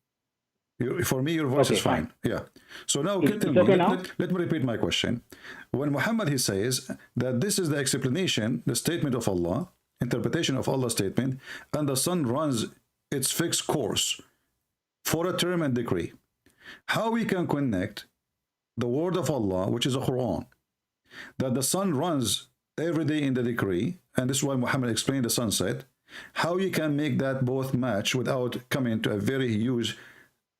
For me, your voice Okay, is fine. Yeah. So now, It's tell me, okay now? let me repeat my question. When Muhammad, he says that this is the explanation, the statement of Allah, interpretation of Allah's statement, and the sun runs its fixed course for a term and decree. How we can connect the word of Allah, which is the Quran, that the sun runs every day in the decree, and this is why Muhammad explained the sunset, how you can make that both match without coming to a very huge,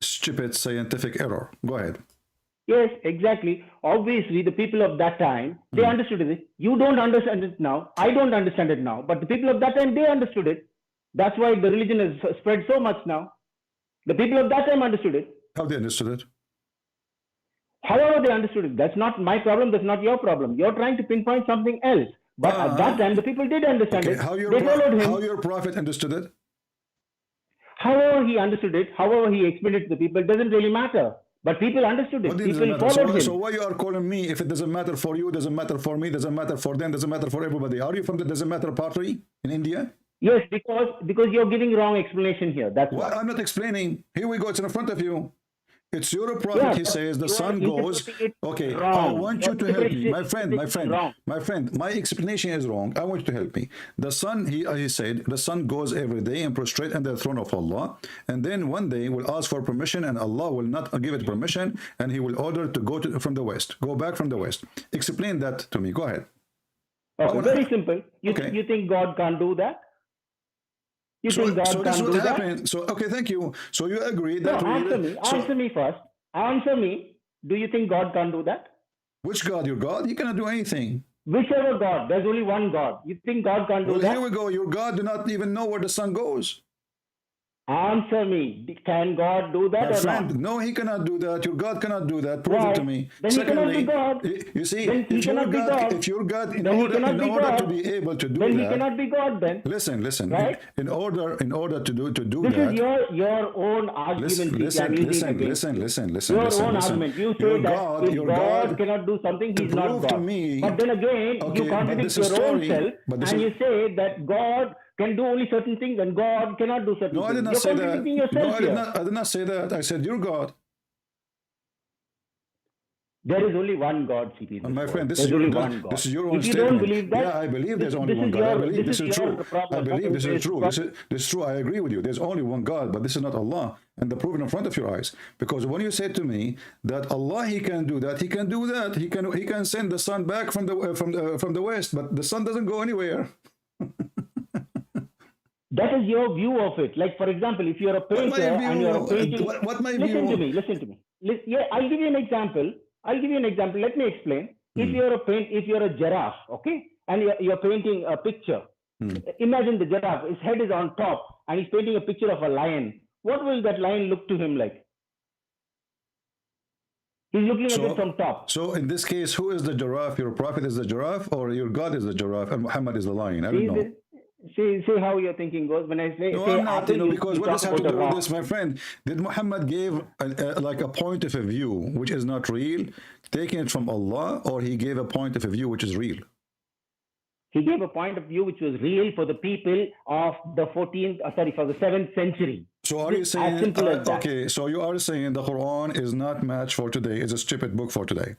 stupid scientific error. Go ahead. Yes, exactly. Obviously, the people of that time, they understood it. You don't understand it now. I don't understand it now. But the people of that time, they understood it. That's why the religion has spread so much now. The people of that time understood it. How they understood it? However they understood it, that's not my problem, that's not your problem. You're trying to pinpoint something else. But at that time, the people did understand it. They followed him. How your prophet understood it? However he understood it, however he explained it to the people, it doesn't really matter. But people understood it. People followed him. So why you are calling me if it doesn't matter for you, doesn't matter for me, doesn't matter for them, doesn't matter for everybody? Are you from the doesn't matter party in India? Yes, because you're giving wrong explanation here. That's why. I'm not explaining. Here we go. It's in front of you. It's your prophet. He says the sun goes. Okay, I want you to help me, my friend. My explanation is wrong. I want you to help me. The sun, he said, the sun goes every day and prostrate under the throne of Allah, and then one day will ask for permission, and Allah will not give it permission, and He will order to go from the west, go back from the west. Explain that to me. Go ahead. Okay, very simple. You think God can't do that? You think God can't do that? So okay, thank you. So you agree that? No, answer me first. Answer me. Do you think God can't do that? Which God? Your God? He cannot do anything. Whichever God. There's only one God. You think God can't do that? Well, here we go. Your God do not even know where the sun goes. Answer me. Can God do that or not? No, He cannot do that. Your God cannot do that. Prove it to me. Then Secondly, He cannot be God. You see, if your God, in order to be able to do then that, He cannot be God. Then listen. Right? In order to do this that. is your own argument. Listen. Your own argument. You say that if God cannot do something, He's not God. To me, but then again, you contradict your own self, and you say that God can do only certain things and God cannot do certain things. I did not say that. I did not say that. I said your God. There is only one God, CP. My friend, this is your only God. one God. This is your own if you statement. Don't believe that, yeah, I believe there's only one God. I believe this is true. I believe this is true. This is true. I agree with you. There's only one God, but this is not Allah. And the proof in front of your eyes. Because when you say to me that Allah, He can do that, He can do that. He can send the sun back from the west, but the sun doesn't go anywhere. That is your view of it. Like, for example, if you're a painter and you're painting... What my listen view? Listen to me. Yeah, I'll give you an example. Let me explain. If you're a giraffe, okay, and you're painting a picture, imagine the giraffe, his head is on top, and he's painting a picture of a lion. What will that lion look to him like? He's looking at it from top. So in this case, who is the giraffe? Your prophet is the giraffe, or your God is the giraffe, and Muhammad is the lion? I don't know. See how your thinking goes. When I say, no, I'm not, because what does have to do with this, my friend? Did Muhammad give like a point of a view which is not real, taking it from Allah, or he gave a point of a view which is real? He gave a point of view which was real for the people of the for the 7th century. So are you saying, okay, so you are saying the Quran is not match for today, it's a stupid book for today?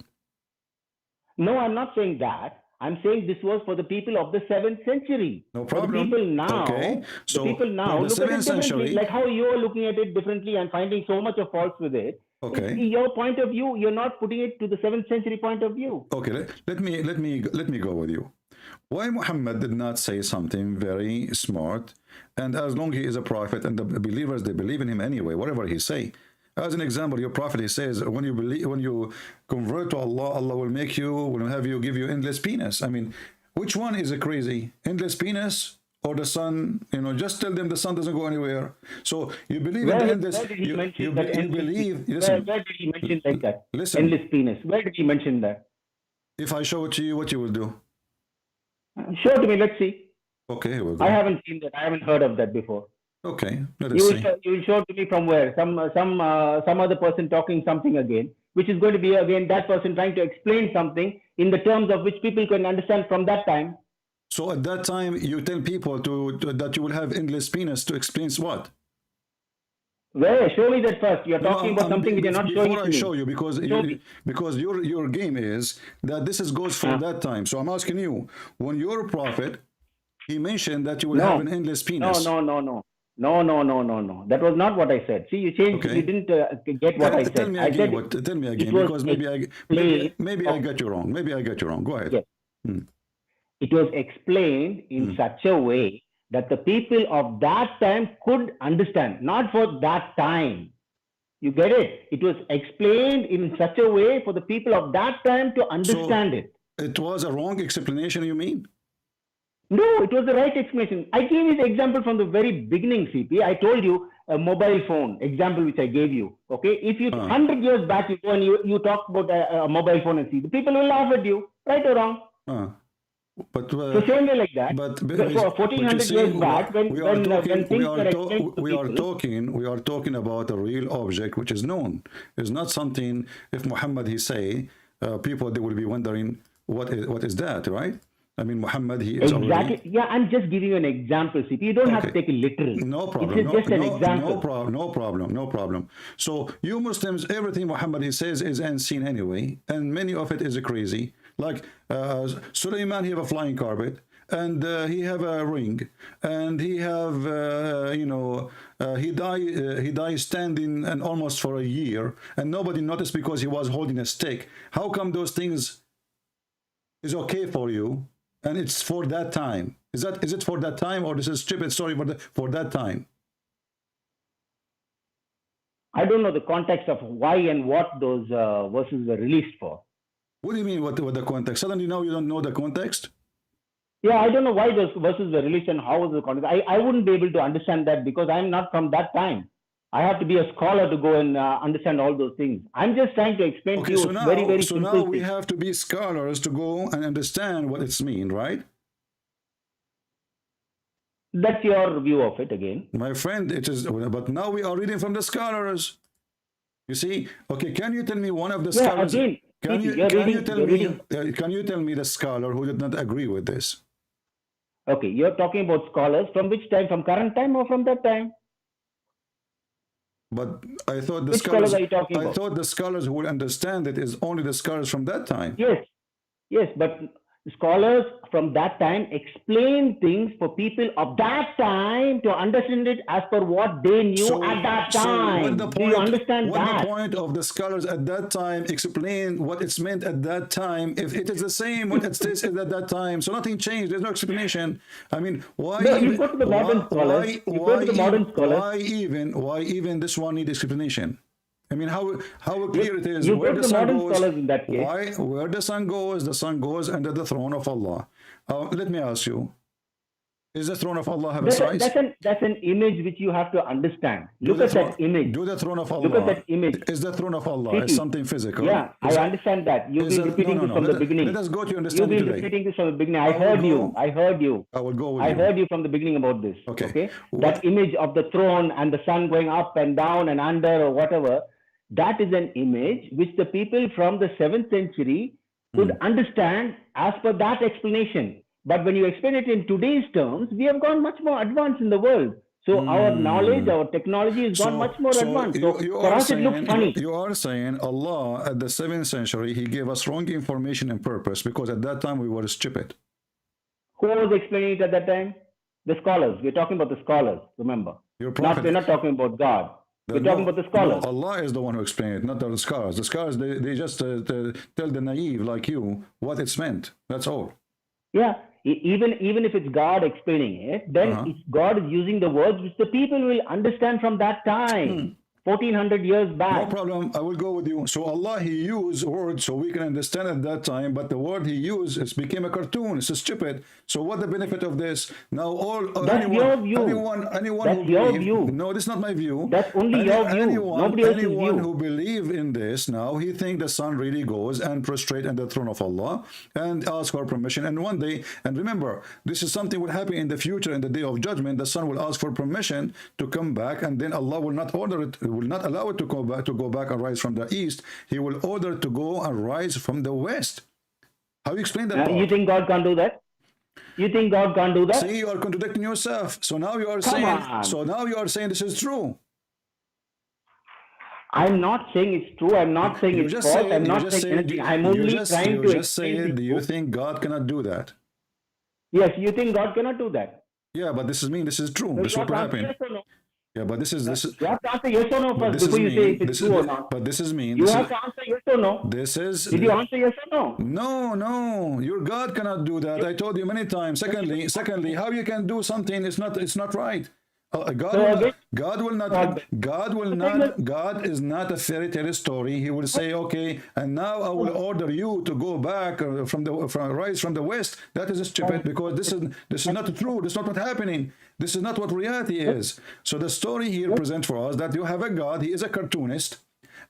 No, I'm not saying that. I'm saying this was for the people of the 7th century. No problem. For the people now, okay. So the people now look at it differently, like how you are looking at it differently and finding so much of faults with it. Okay. Your point of view, you're not putting it to the 7th century point of view. Okay, let me go with you. Why Muhammad did not say something very smart, and as long he is a prophet and the believers, they believe in him anyway, whatever he say. As an example, your prophet, he says, when you convert to Allah, Allah will give you endless penis. I mean, which one is a crazy? Endless penis or the sun? Just tell them the sun doesn't go anywhere. So you believe in endless. Where did he mention that? You believe. Where did he mention like that? Listen. Endless penis. Where did he mention that? If I show it to you, what you will do? Show it to me. Let's see. Okay, here we go. I haven't seen that. I haven't heard of that before. Okay, let us see. You will show it to me from where? Some other person talking something again, which is going to be again that person trying to explain something in the terms of which people can understand from that time. So at that time, you tell people that you will have endless penis to explain what? Where? Show me that first. You're talking about something which you're not showing before to I me. show you, because your game is that this goes for that time. So I'm asking you, when your prophet, he mentioned that you will have an endless penis. No. That was not what I said. See, you changed. Okay. You didn't get what I said. Tell me again. Tell me again, because maybe I got you wrong. Maybe I got you wrong. Go ahead. Yes. It was explained in such a way that the people of that time could understand, not for that time. You get it? It was explained in such a way for the people of that time to understand it. It was a wrong explanation, you mean? No, it was the right explanation. I gave you the example from the very beginning, CP. I told you a mobile phone example which I gave you. Okay, if you 100 years back you go and you talk about a mobile phone and see, the people will laugh at you, right or wrong. But so same way like that. But 1400 years back, when things were explained to people, we are talking about a real object which is known. It's not something. If Muhammad he say, people they will be wondering what is that, right? I mean, Muhammad, he is exactly. Already... Yeah, I'm just giving you an example, CP. You don't have to take it literal. No problem. It's just an example. No problem. So you Muslims, everything Muhammad he says is unseen anyway, and many of it is crazy. Like Sulaiman, he have a flying carpet, and he have a ring, and he have he died standing and almost for a year, and nobody noticed because he was holding a stick. How come those things is okay for you? And it's for that time. Is it for that time, or this is stupid story for that time? I don't know the context of why and what those verses were released for. What do you mean? What the context? Suddenly now you don't know the context? Yeah, I don't know why those verses were released and how was the context. I wouldn't be able to understand that because I'm not from that time. I have to be a scholar to go and understand all those things. I'm just trying to explain to you so now, very so simple now we things. have to be scholars to go and understand what it's mean, right? That's your view of it again. My friend, it is, but now we are reading from the scholars. You see? Okay, can you tell me one of the scholars? Again, can you tell me the scholar who did not agree with this? Okay, you're talking about scholars from which time? From current time or from that time? But I thought the Which scholars are you talking about? I thought the scholars who will understand it is only the scholars from that time. Yes, but scholars from that time explain things for people of that time to understand it as per what they knew at that time. Do you understand that? The point of the scholars at that time explain what it's meant at that time, if it is the same what it says at that time, so nothing changed, there's no explanation. I mean, why? No, you go to the modern scholars. Why even this one need explanation? I mean, how clear it is. You where go the to sun modern goes, scholars in that case. where the sun goes under the throne of Allah. Let me ask you, is the throne of Allah have a size? That's an image which you have to understand. Look at that image. Do the throne of Allah. Look at that image. Is the throne of Allah is something physical? Yeah, I understand that. You've been repeating this from the beginning. Let us go to understanding today. You've been repeating this from the beginning. I heard you. I will go with you. I heard you from the beginning about this. Okay. That image of the throne and the sun going up and down and under or whatever, that is an image which the people from the 7th century could understand as per that explanation. But when you explain it in today's terms, we have gone much more advanced in the world. So our knowledge, our technology has gone much more advanced. So for us, it looks funny. You are saying Allah at the 7th century, he gave us wrong information and purpose because at that time we were stupid. Who was explaining it at that time? The scholars. We're talking about the scholars, remember. We're not talking about God. We're talking about the scholars. No, Allah is the one who explained it, not the scholars. The scholars, they just tell the naive like you what it's meant. That's all. Yeah. Even if it's God explaining it, then God is using the words which the people will understand from that time. 1400 years back. No problem. I will go with you. So Allah, He used words so we can understand at that time, but the word He used became a cartoon. It's stupid. So what the benefit of this? Now That's your view. anyone That's who your believe, view. no, this is not my view. That's only your view. Nobody else's anyone view. who believe in this now, he think the son really goes and prostrate at the throne of Allah and ask for permission. And one day, and remember, this is something will happen in the future, in the day of judgment. The son will ask for permission to come back, and then Allah will not order it, will not allow it to go back and rise from the east. He will order to go and rise from the west. How you explain that? You think God can't do that? You think God can't do that? See, you are contradicting yourself. So now you are Come saying. on. So now you are saying this is true. I'm not saying it's true. I'm not saying it's false. I'm not saying anything. I'm only trying to explain. Do you think God cannot do that? Yes, you think God cannot do that? Yeah, but this is true. So This you will have to answer happen. yes or no. Yeah, but this is You have to answer yes or no but first this is before you say mean. if it's true or not. But this is mean. You This have is, to answer yes or no. this is. Did you answer yes or no? No, no. Your God cannot do that. I told you many times. Secondly, how you can do something? It's not right. God is not a fairy tale story. He will say, okay, and now I will order you to go back rise from the west. That is stupid, because this is not true. This is not what's happening. This is not what reality is. So the story here presents for us that you have a God. He is a cartoonist,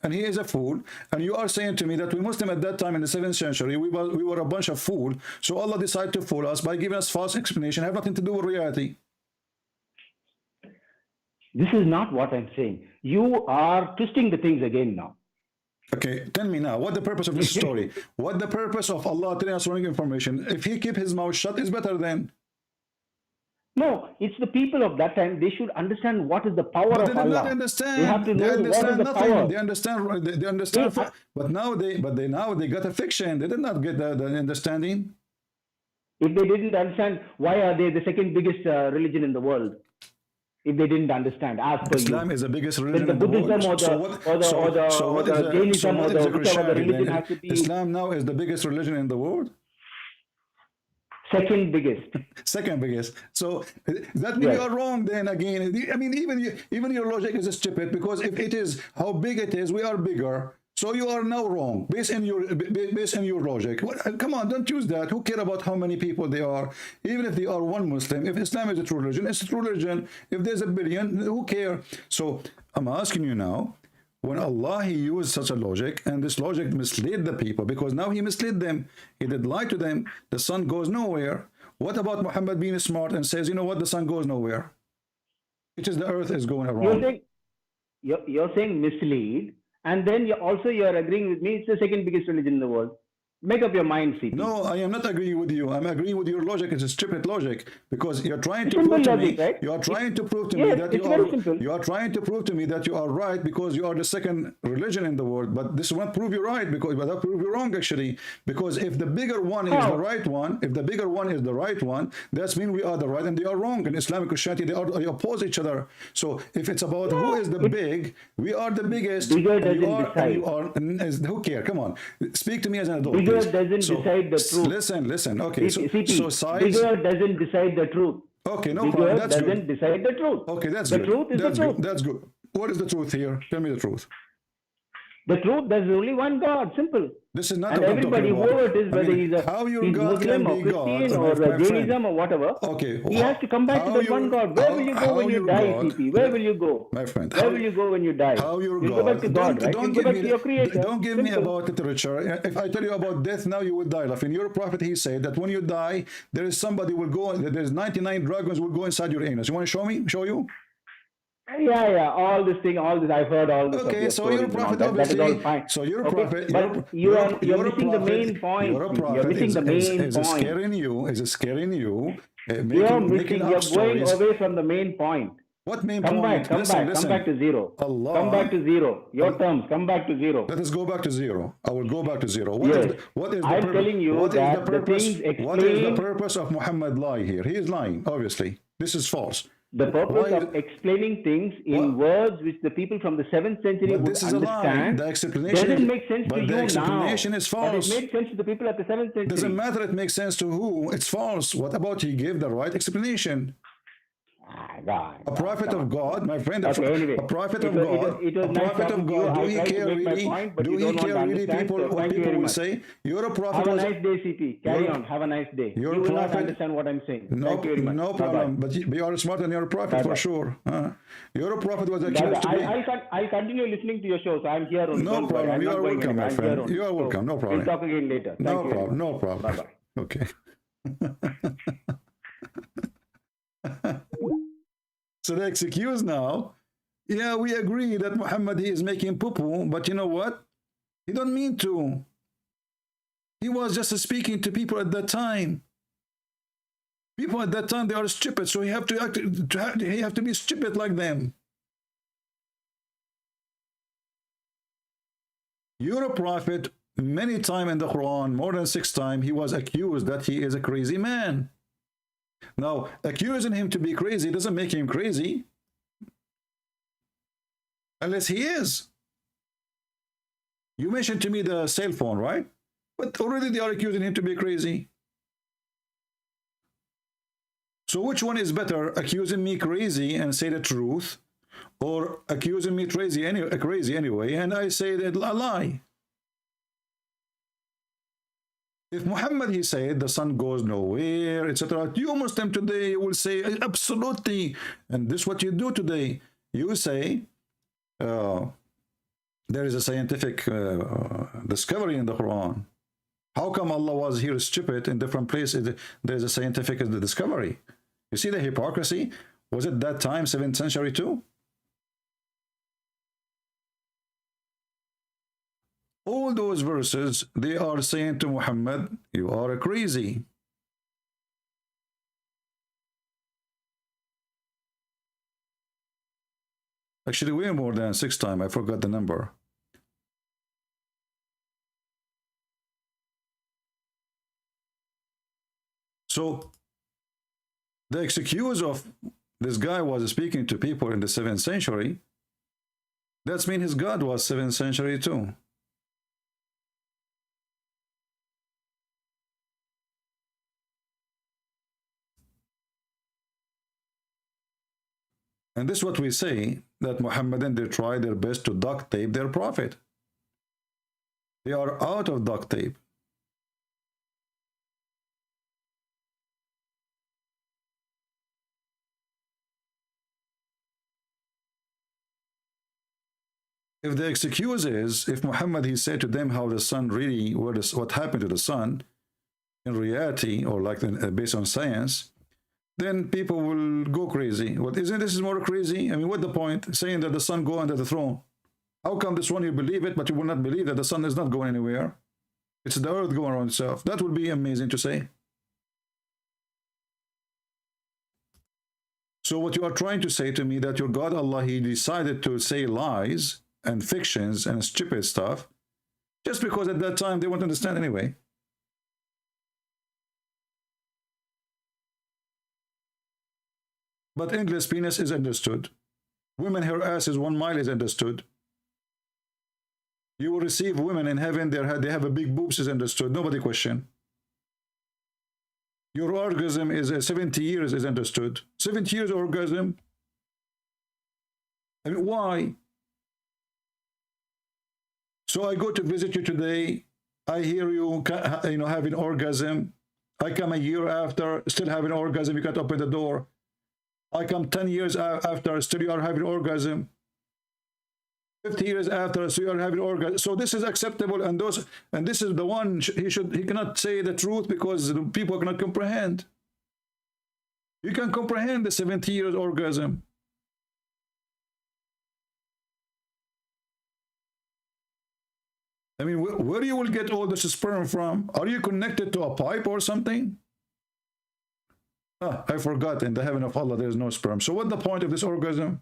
and he is a fool. And you are saying to me that we Muslim at that time in the 7th century, we were a bunch of fools. So Allah decided to fool us by giving us false explanation. Have nothing to do with reality. This is not what I'm saying. You are twisting the things again now. Okay, tell me now, what the purpose of this story? What the purpose of Allah telling us wrong information? If he keep his mouth shut, it's better then. No, it's the people of that time. They should understand what is the power But of they did Allah. not understand. They have to They know what is understand the nothing. power. They understand. They understand. But now they got a fiction. They did not get the understanding. If they didn't understand, why are they the second biggest religion in the world? If they didn't understand, as per Islam you. is the biggest religion Then the in the world. Buddhism or the Jainism or the whichever the religion has to be. Islam now is the biggest religion in the world. Second biggest. Second biggest. So that means you are wrong then again. I mean, even your logic is stupid, because if it is how big it is, we are bigger. So you are now wrong based on your logic. Come on, don't use that. Who care about how many people they are? Even if they are one Muslim, if Islam is a true religion, it's a true religion. If there's a billion, who care? So I'm asking you now, when Allah he used such a logic, and this logic misled the people, because now he misled them. He did lie to them. The sun goes nowhere. What about Muhammad being smart and says, you know what, the sun goes nowhere? It is the earth is going around. You're saying mislead. And then you're agreeing with me, it's the second biggest religion in the world. Make up your mind, CP. No, I am not agreeing with you. I'm agreeing with your logic. It's a stupid logic, because you're trying to Simple prove to logic, me. right? You are trying to prove to me Yes, that it's very simple. you are trying to prove to me that you are right, because you are the second religion in the world. But this won't prove you right, because that prove you wrong actually. Because if the bigger one is the right one, that means we are the right and they are wrong. In Islamic Christianity, they oppose each other. So if it's about who is the big, we are the biggest. Bigger doesn't decide. Who care? Come on, speak to me as an adult. Bigger please. doesn't decide the truth. Listen. Okay, so size. Bigger doesn't decide the truth. Okay, no bigger problem. That's doesn't good. decide the truth. Okay, that's the good. Truth is that's the truth. good. That's good. What is the truth here? Tell me the truth. The truth, there's only one God. Simple. This is not and what everybody, I'm talking whoever about. it is, whether he's Muslim or Christian or Jainism or whatever, okay, he has to come back to that one God. Where will you go when you die, CP? Where will you go? My friend. Where will you go when you die? How your you God? go back to God, right? You go back to your creator. Don't give me about literature. If I tell you about death now, you will die laughing. Your prophet, he said that when you die, there is somebody will go, there's 99 dragons will go inside your anus. You want to show me? Show you? Yeah, all this, I've heard all this. Okay, so you're a prophet, obviously. That is all fine. So you're a prophet. But you're missing the main point. You're a prophet. You're missing the main point. Is it scaring you? You're going away from the main point. What main come point? Back, come back to zero. Allah. Come back to zero. Your terms, come back to zero. Let us go back to zero. I will go back to zero. What is I'm telling you what that is the purpose? What is the explain. purpose of Muhammad lie here? He is lying, obviously. This is false. The purpose of explaining things in words which the people from the 7th century would understand the explanation doesn't make sense to you now. The explanation is false. But it made sense to the people at the 7th century. Doesn't matter. It makes sense to who. It's false. What about he gave the right explanation? God. A prophet of God, my friend, Okay, anyway. a prophet of It was God, nice a prophet talking of to you. God, do I he tried to care make my really? point, but Do you he don't want to care really understand, people, so what thank you people very will much. say? You're a prophet. Have a nice day, CP. Carry on. Have a nice day. You're You a will not prophet. understand what I'm saying. No, Thank you very much. no Bye-bye. problem. But you are smart and you're a prophet for Bye-bye. sure. You're a prophet was Bye-bye. accused to be. I'll continue listening to your show, so I'm here only. No Don't worry. problem. I'm You not are going welcome, anywhere. my I'm here friend. only. You are welcome. No problem. We'll talk again later. Thank No you very problem. much. No problem. Bye-bye. Okay. So the excuse now, yeah, we agree that Muhammad, he is making poo-poo, but you know what? He don't mean to. He was just speaking to people at that time. People at that time, they are stupid, so he have to act, he have to be stupid like them. You're a prophet. Many times in the Quran, more than 6 times, he was accused that he is a crazy man. Now, accusing him to be crazy doesn't make him crazy. Unless he is. You mentioned to me the cell phone, right? But already they are accusing him to be crazy. So which one is better, accusing me crazy and say the truth, or accusing me crazy anyway, and I say that a lie? If Muhammad, he said, the sun goes nowhere, etc., you Muslim today will say, absolutely. And this is what you do today. You say, there is a scientific discovery in the Quran. How come Allah was here stupid in different places? There's a scientific discovery. You see the hypocrisy? Was it that time, 7th century too? All those verses, they are saying to Muhammad, you are crazy. Actually, way more than 6 times. I forgot the number. So, the excuse of this guy was speaking to people in the 7th century. That means his God was 7th century too. And this is what we say, that Muhammadan, they try their best to duct tape their prophet. They are out of duct tape. If the excuse is, if Muhammad, he said to them how the sun really, what happened to the sun in reality, or like based on science, then people will go crazy. What isn't this is more crazy? I mean, what's the point? Saying that the sun go under the throne. How come this one you believe it, but you will not believe that the sun is not going anywhere? It's the earth going around itself. That would be amazing to say. So what you are trying to say to me, that your God Allah, he decided to say lies and fictions and stupid stuff, just because at that time they won't understand anyway. But endless penis is understood. Women, her ass is 1 mile is understood. You will receive women in heaven, they have a big boobs is understood. Nobody question. Your orgasm is 70 years is understood. 70 years orgasm. I mean, why? So I go to visit you today. I hear you, having orgasm. I come a year after, still having orgasm. You can't open the door. I come 10 years after, still you are having orgasm. 50 years after, so you are having orgasm. So this is acceptable, and this is the one he cannot say the truth because people cannot comprehend. You can comprehend the 70 years orgasm. I mean, where you will get all this sperm from? Are you connected to a pipe or something? I forgot, in the heaven of Allah there is no sperm. So what's the point of this orgasm?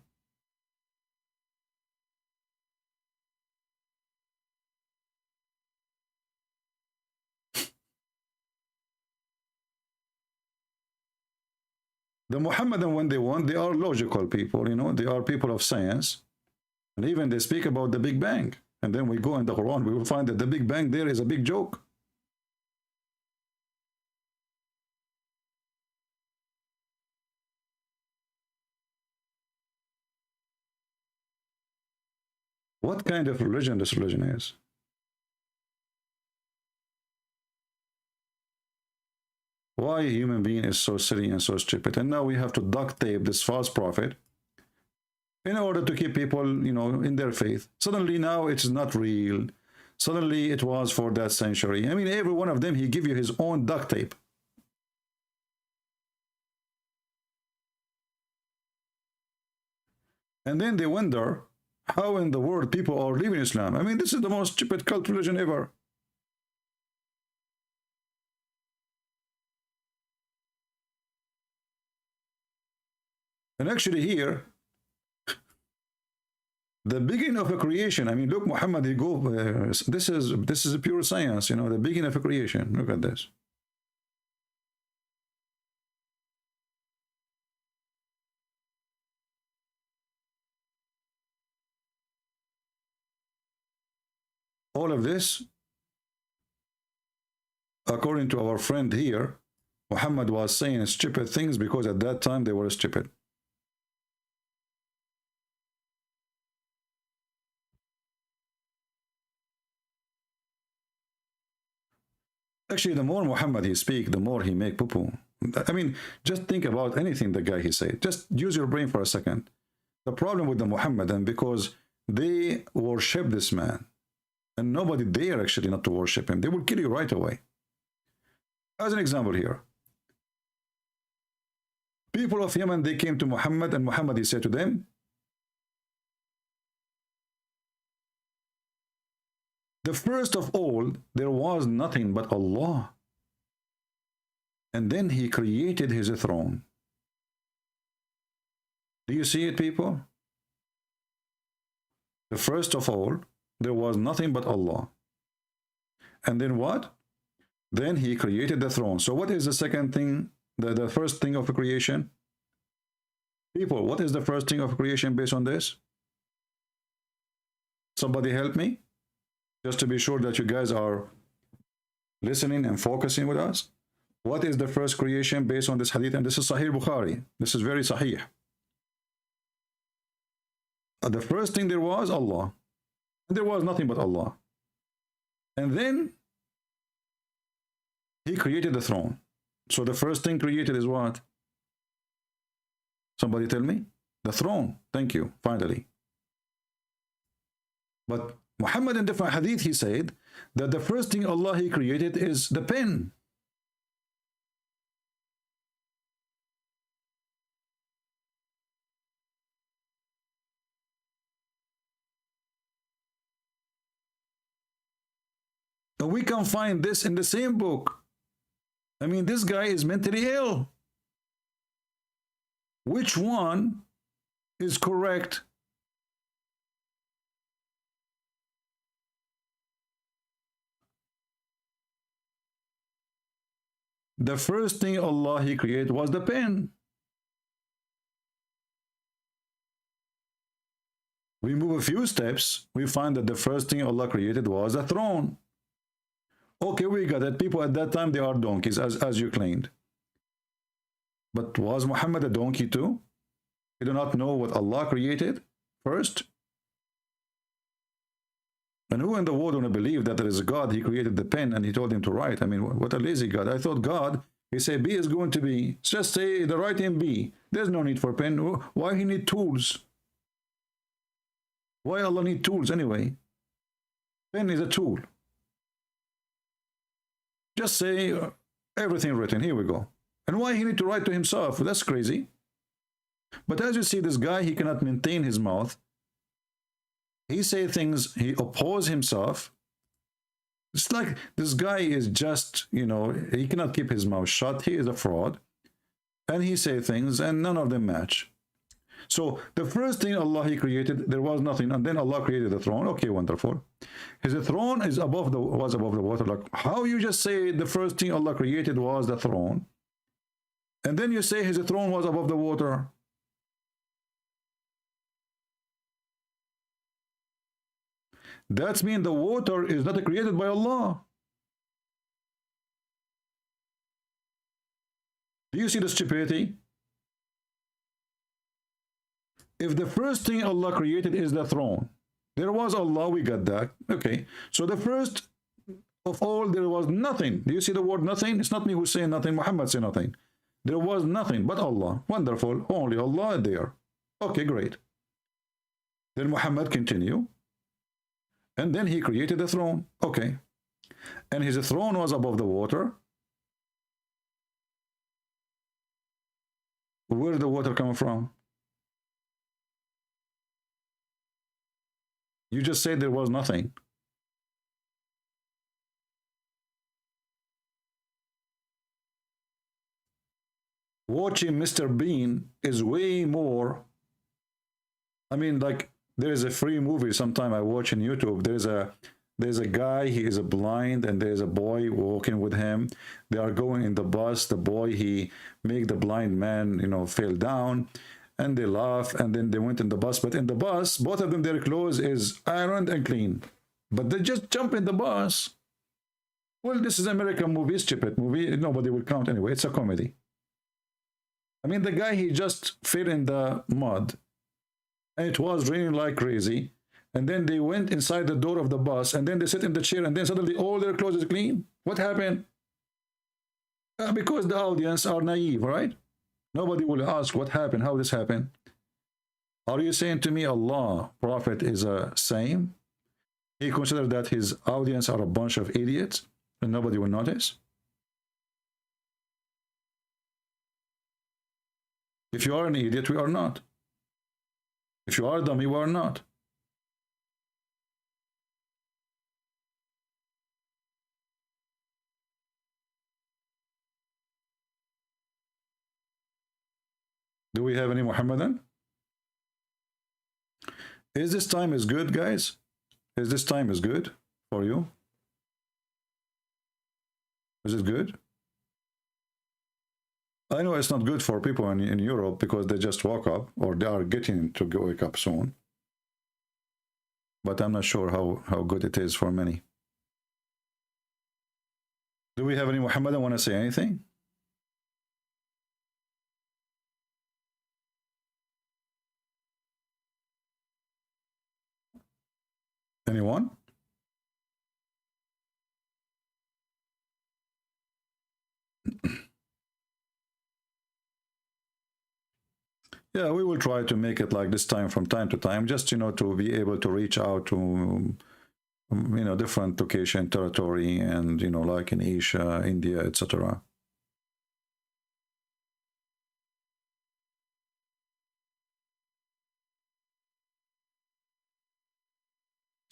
The Muhammadan, when they want, they are logical people, they are people of science. And even they speak about the Big Bang. And then we go in the Quran, we will find that the Big Bang there is a big joke. What kind of religion this religion is? Why a human being is so silly and so stupid? And now we have to duct tape this false prophet in order to keep people, you know, in their faith. Suddenly now it's not real. Suddenly it was for that century. I mean, every one of them, he give you his own duct tape. And then they wonder how in the world people are leaving Islam. I mean, this is the most stupid cult religion ever. And actually here, the beginning of a creation. I mean, look, Muhammad, he go. This is a pure science. You know, the beginning of a creation. Look at this. All of this, according to our friend here, Muhammad was saying stupid things because at that time they were stupid. Actually, the more Muhammad he speak, the more he make poo-poo. I mean, just think about anything the guy he say. Just use your brain for a second. The problem with the Muhammadan, because they worship this man, and nobody dare actually not to worship him. They will kill you right away. As an example here, people of Yemen, they came to Muhammad, and Muhammad, he said to them, the first of all, there was nothing but Allah. And then he created his throne. Do you see it, people? The first of all, there was nothing but Allah. And then what? Then he created the throne. So what is the second thing, the first thing of creation? People, what is the first thing of creation based on this? Somebody help me? Just to be sure that you guys are listening and focusing with us. What is the first creation based on this hadith? And this is Sahih Bukhari. This is very Sahih. The first thing there was Allah. And there was nothing but Allah. And then he created the throne. So the first thing created is what? Somebody tell me? The throne. Thank you. Finally. But Muhammad in different hadith, he said that the first thing Allah he created is the pen. And we can find this in the same book. I mean, this guy is mentally ill. Which one is correct? The first thing Allah he created was the pen. We move a few steps, we find that the first thing Allah created was a throne. Okay, we got it. People at that time, they are donkeys, as you claimed. But was Muhammad a donkey too? He do not know what Allah created first? And who in the world want to believe that there is a God, he created the pen and he told him to write? I mean, what a lazy God. I thought God, he said B is going to be. Just say the writing B. There's no need for pen. Why he need tools? Why Allah need tools anyway? Pen is a tool. Just say everything written. Here we go. And why he need to write to himself? That's crazy. But as you see, this guy, he cannot maintain his mouth. He say things, he oppose himself. It's like this guy is just, you know, he cannot keep his mouth shut. He is a fraud. And he say things and none of them match. So the first thing Allah he created, there was nothing. And then Allah created the throne. Okay, wonderful. His throne is was above the water. Like, how you just say the first thing Allah created was the throne? And then you say his throne was above the water. That means the water is not created by Allah. Do you see the stupidity? If the first thing Allah created is the throne, There was Allah, we got that. Okay. So the first of all, there was nothing. Do you see the word nothing? It's not me who's saying nothing. Muhammad said nothing. There was nothing but Allah. Wonderful. Only Allah there. Okay, great. Then Muhammad continue. And then he created a throne. Okay. And his throne was above the water. Where did the water come from? You just said there was nothing. Watching Mr. Bean is way more. I mean, like, there is a free movie sometime I watch on YouTube. There's a guy, he is a blind, and there's a boy walking with him. They are going in the bus. The boy, he make the blind man, you know, fall down, and they laugh, and then they went in the bus. But in the bus, both of them, their clothes is ironed and clean. But they just jump in the bus. Well, this is American movie, stupid movie. Nobody will count anyway. It's a comedy. I mean, the guy, he just fell in the mud, and it was raining like crazy. And then they went inside the door of the bus, and then they sit in the chair, and then suddenly all their clothes is clean. What happened? Because the audience are naive, right? Nobody will ask what happened, how this happened. Are you saying to me Allah, Prophet is a same? He considered that his audience are a bunch of idiots, and nobody will notice? If you are an idiot, we are not. If you are dummy, we are not. Do we have any Muhammadan? Is this time is good, guys? Is this time is good for you? Is it good? I know it's not good for people in Europe because they just woke up, or they are getting to wake up soon. But I'm not sure how good it is for many. Do we have any Muhammadan want to say anything? Anyone? Yeah, we will try to make it like this time from time to time, just, you know, to be able to reach out to, you know, different location, territory, and, you know, like in Asia, India, etc.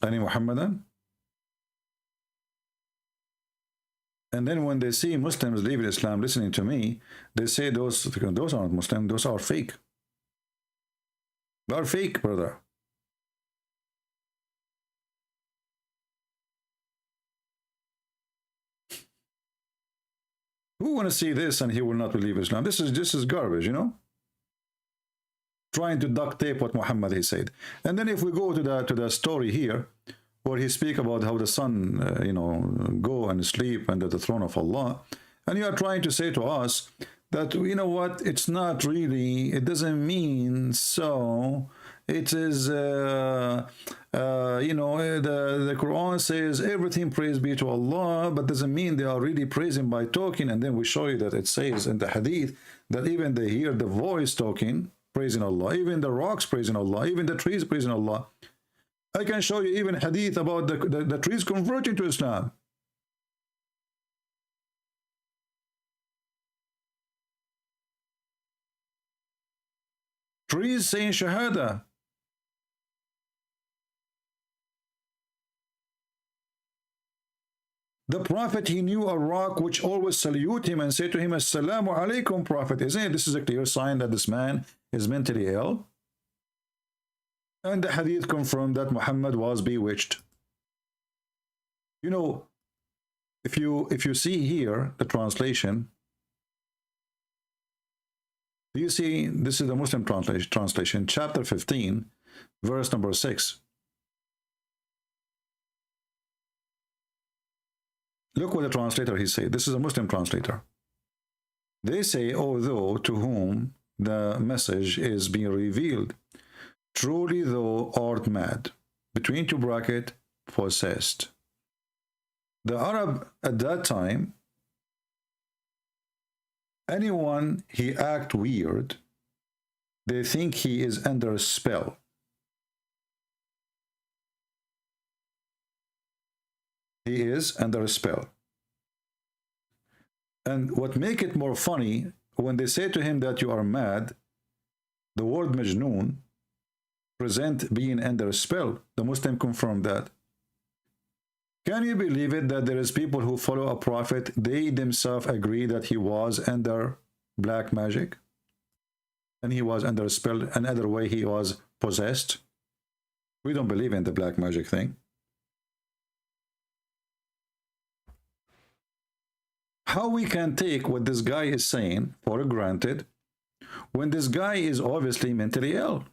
Any Muhammadan? And then when they see Muslims leaving Islam listening to me, they say those aren't Muslim, those are fake. They are fake, brother. Who want to see this and he will not believe Islam? This is garbage, you know? Trying to duct tape what Muhammad he said. And then if we go to the story here, where he speak about how the sun, you know, go and sleep under the throne of Allah, and you are trying to say to us that, you know what, it's not really, it doesn't mean so. It is, you know, the Quran says everything praise be to Allah, but doesn't mean they are really praising by talking. And then we show you that it says in the hadith that even they hear the voice talking, praising Allah, even the rocks praising Allah, even the trees praising Allah. I can show you even hadith about the trees converting to Islam. Trees saying Shahada. The Prophet, he knew a rock which always salute him and say to him, Assalamu alaikum, Prophet. Isn't it? This is a clear sign that this man is mentally ill. And the hadith confirmed that Muhammad was bewitched. You know, if you see here the translation, do you see, this is the Muslim translation, chapter 15, verse number 6. Look what the translator he said. This is a Muslim translator. They say, although to whom the message is being revealed, truly thou art mad. between two bracket, possessed. The Arab at that time, anyone he act weird, they think he is under a spell. He is under a spell. And what make it more funny, when they say to him that you are mad, the word majnoon present being under a spell. The Muslim confirmed that. Can you believe it that there is people who follow a prophet, they themselves agree that he was under black magic? And he was under a spell, another way he was possessed? We don't believe in the black magic thing. How we can take what this guy is saying for granted when this guy is obviously mentally ill?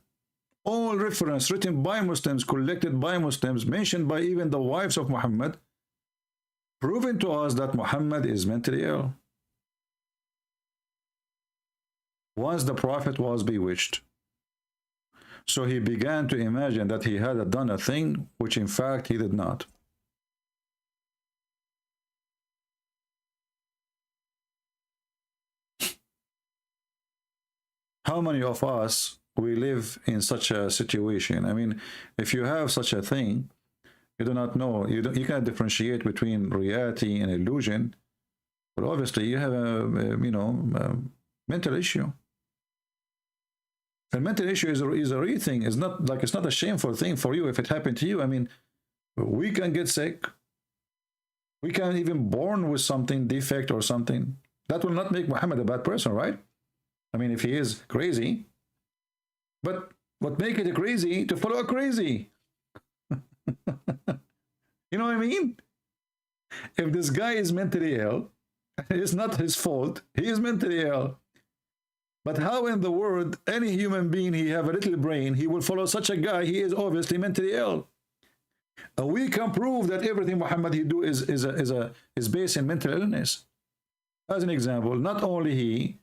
All reference written by Muslims, collected by Muslims, mentioned by even the wives of Muhammad, proving to us that Muhammad is mentally ill. Once the Prophet was bewitched, so he began to imagine that he had done a thing which in fact he did not. How many of us we live in such a situation? I mean, if you have such a thing, you do not know, you can't differentiate between reality and illusion, but obviously you have a mental issue. A mental issue is a real thing. It's not like, it's not a shameful thing for you if it happened to you. I mean, we can get sick. We can even born with something, defect or something. That will not make Muhammad a bad person, right? I mean, if he is crazy, but what make it crazy to follow a crazy? You know what I mean? If this guy is mentally ill, it's not his fault. He is mentally ill. But how in the world, any human being, he have a little brain, he will follow such a guy? He is obviously mentally ill. And we can prove that everything Muhammad he do is based in mental illness. As an example, not only he,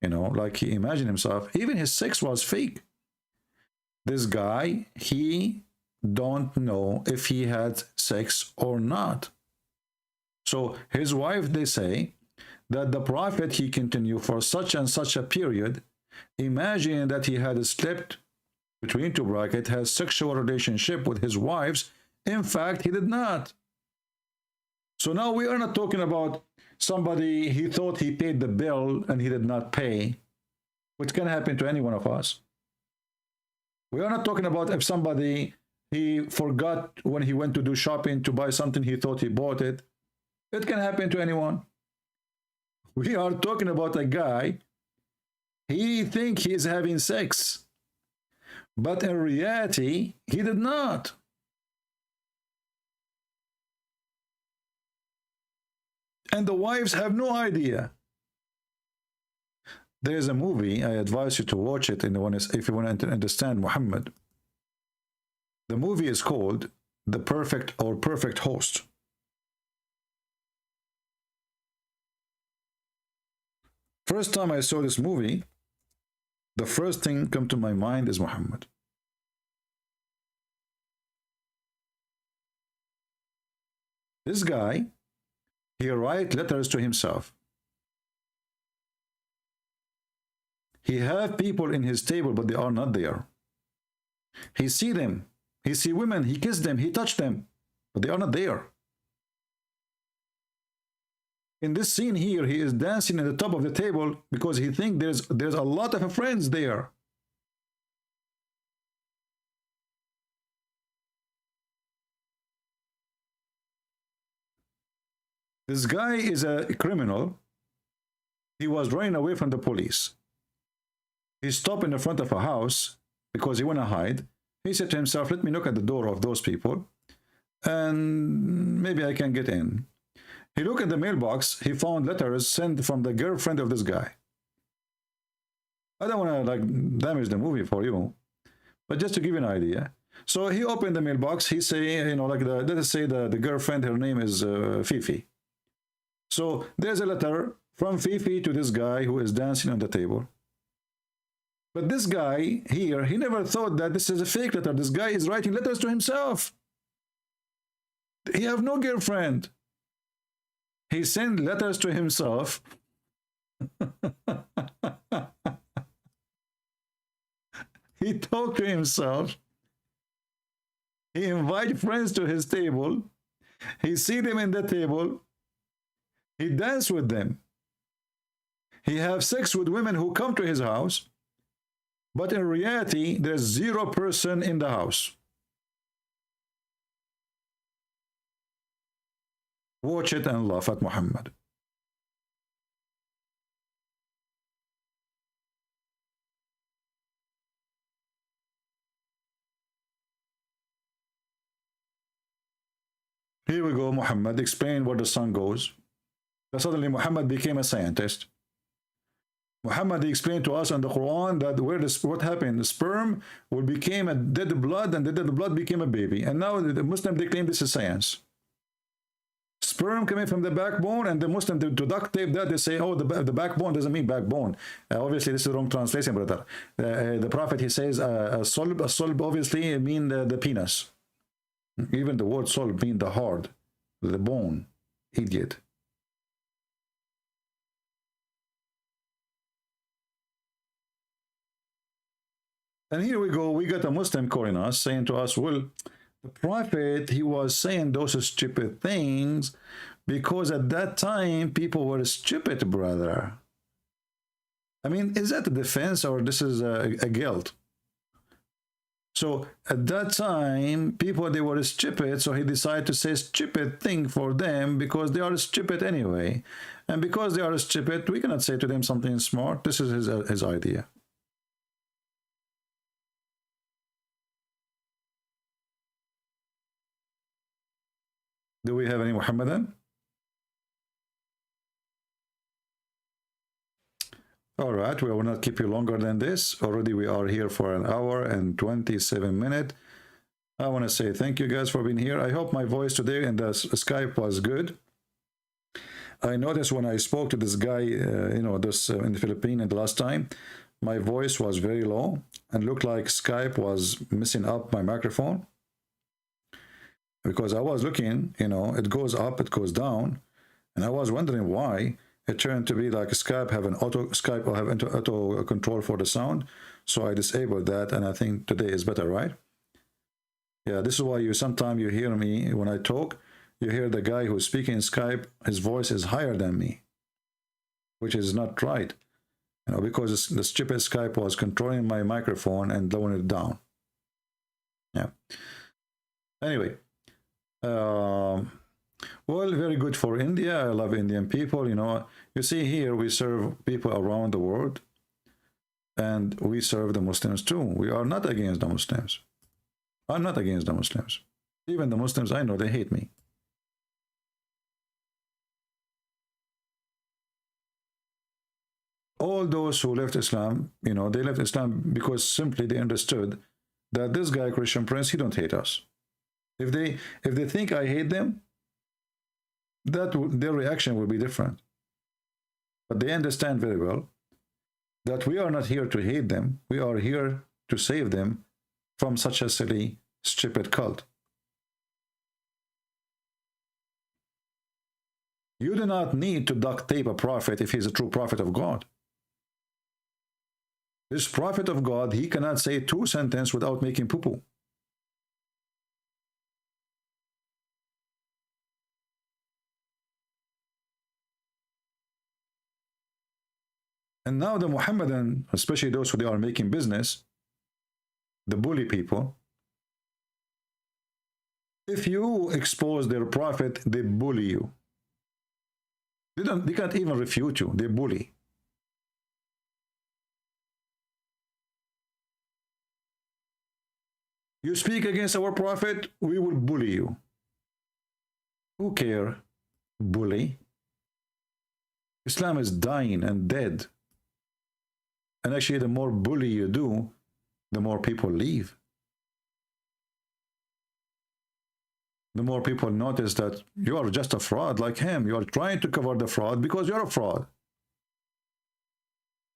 like he imagined himself, even his sex was fake. This guy, he don't know if he had sex or not. So his wife, they say that the Prophet, he continued for such and such a period, imagining that he had slept between two brackets, has sexual relationship with his wives. In fact, he did not. So now we are not talking about somebody, he thought he paid the bill and he did not pay, which can happen to any one of us. We are not talking about if somebody, he forgot when he went to do shopping to buy something, he thought he bought it. It can happen to anyone. We are talking about a guy, he think he is having sex, but in reality, he did not. And the wives have no idea. There is a movie, I advise you to watch it if you want to understand Muhammad. The movie is called The Perfect or Perfect Host. First time I saw this movie, the first thing come to my mind is Muhammad. This guy, he write letters to himself. He have people in his table, but they are not there. He see them. He see women. He kiss them. He touch them, but they are not there. In this scene here, he is dancing at the top of the table because he think there's a lot of friends there. This guy is a criminal. He was running away from the police. He stopped in the front of a house because he want to hide. He said to himself, let me knock at the door of those people and maybe I can get in. He looked at the mailbox. He found letters sent from the girlfriend of this guy. I don't want to damage the movie for you, but just to give you an idea. So he opened the mailbox. He say, let us say the girlfriend, her name is Fifi. So there's a letter from Fifi to this guy who is dancing on the table. But this guy here, he never thought that this is a fake letter. This guy is writing letters to himself. He have no girlfriend. He sent letters to himself. He talked to himself. He invite friends to his table. He see them in the table. He dance with them. He have sex with women who come to his house. But in reality, there's 0 person in the house. Watch it and laugh at Muhammad. Here we go. Muhammad explained where the sun goes. Then suddenly Muhammad became a scientist. Muhammad explained to us in the Quran that what happened, the sperm became a dead blood, and the dead blood became a baby. And now the Muslim, they claim this is science. Sperm coming from the backbone, and the Muslim, to duct tape that, they say, oh, the backbone doesn't mean backbone. Obviously, this is the wrong translation, brother. The Prophet, he says, a solb obviously mean the penis. Even the word solb mean the hard, the bone. Idiot. And here we go, we got a Muslim calling us, saying to us, well, the Prophet, he was saying those stupid things because at that time people were stupid, brother. I mean, is that a defense or this is a guilt? So at that time, people, they were stupid, so he decided to say stupid thing for them because they are stupid anyway. And because they are stupid, we cannot say to them something smart. This is his idea. Do we have any Muhammadan? All right, we will not keep you longer than this. Already we are here for 1 hour and 27 minutes. I want to say thank you guys for being here. I hope my voice today in the Skype was good. I noticed when I spoke to this guy, in the Philippines the last time, my voice was very low and looked like Skype was messing up my microphone. Because I was looking, it goes up, it goes down, and I was wondering why. It turned to be like Skype will have auto control for the sound, so I disabled that, and I think today is better, right? Yeah, this is why sometimes you hear me when I talk, you hear the guy who's speaking in Skype, his voice is higher than me, which is not right, because the stupid Skype was controlling my microphone and lowering it down. Yeah. Anyway. Well, very good for India. I love Indian people. You see here we serve people around the world, and we serve the Muslims too. We are not against the Muslims. I'm not against the Muslims. Even the Muslims, I know they hate me. All those who left Islam, they left Islam because simply they understood that this guy, Christian Prince, he don't hate us. If they think I hate them, their reaction will be different. But they understand very well that we are not here to hate them. We are here to save them from such a silly, stupid cult. You do not need to duct tape a prophet if he's a true prophet of God. This prophet of God, he cannot say 2 sentences without making poo-poo. And now the Muhammadan, especially those who they are making business, the bully people, if you expose their prophet, they bully you. They can't even refute you, they bully. You speak against our prophet, we will bully you. Who care? Bully. Islam is dying and dead. And actually, the more bully you do, the more people leave. The more people notice that you are just a fraud like him. You are trying to cover the fraud because you're a fraud.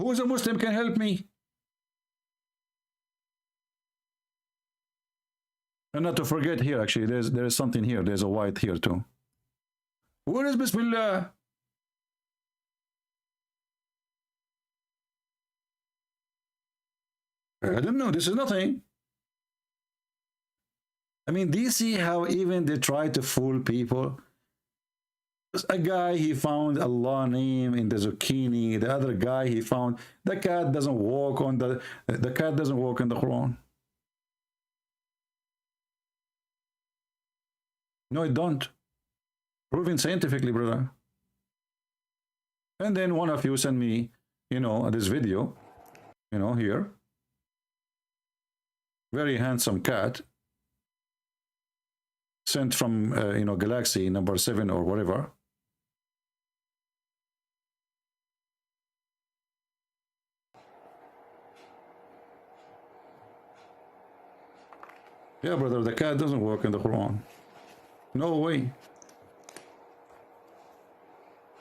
Who is a Muslim can help me? And not to forget here, actually, there is something here. There's a white here too. Where is Bismillah? I don't know. This is nothing. I mean, do you see how even they try to fool people? A guy, he found Allah name in the zucchini. The other guy, he found the cat doesn't walk on the cat doesn't walk in the Quran. No, it don't. Proven scientifically, brother. And then one of you sent me, this video, here. Very handsome cat. Sent from, galaxy number 7 or whatever. Yeah, brother, the cat doesn't work in the Quran. No way.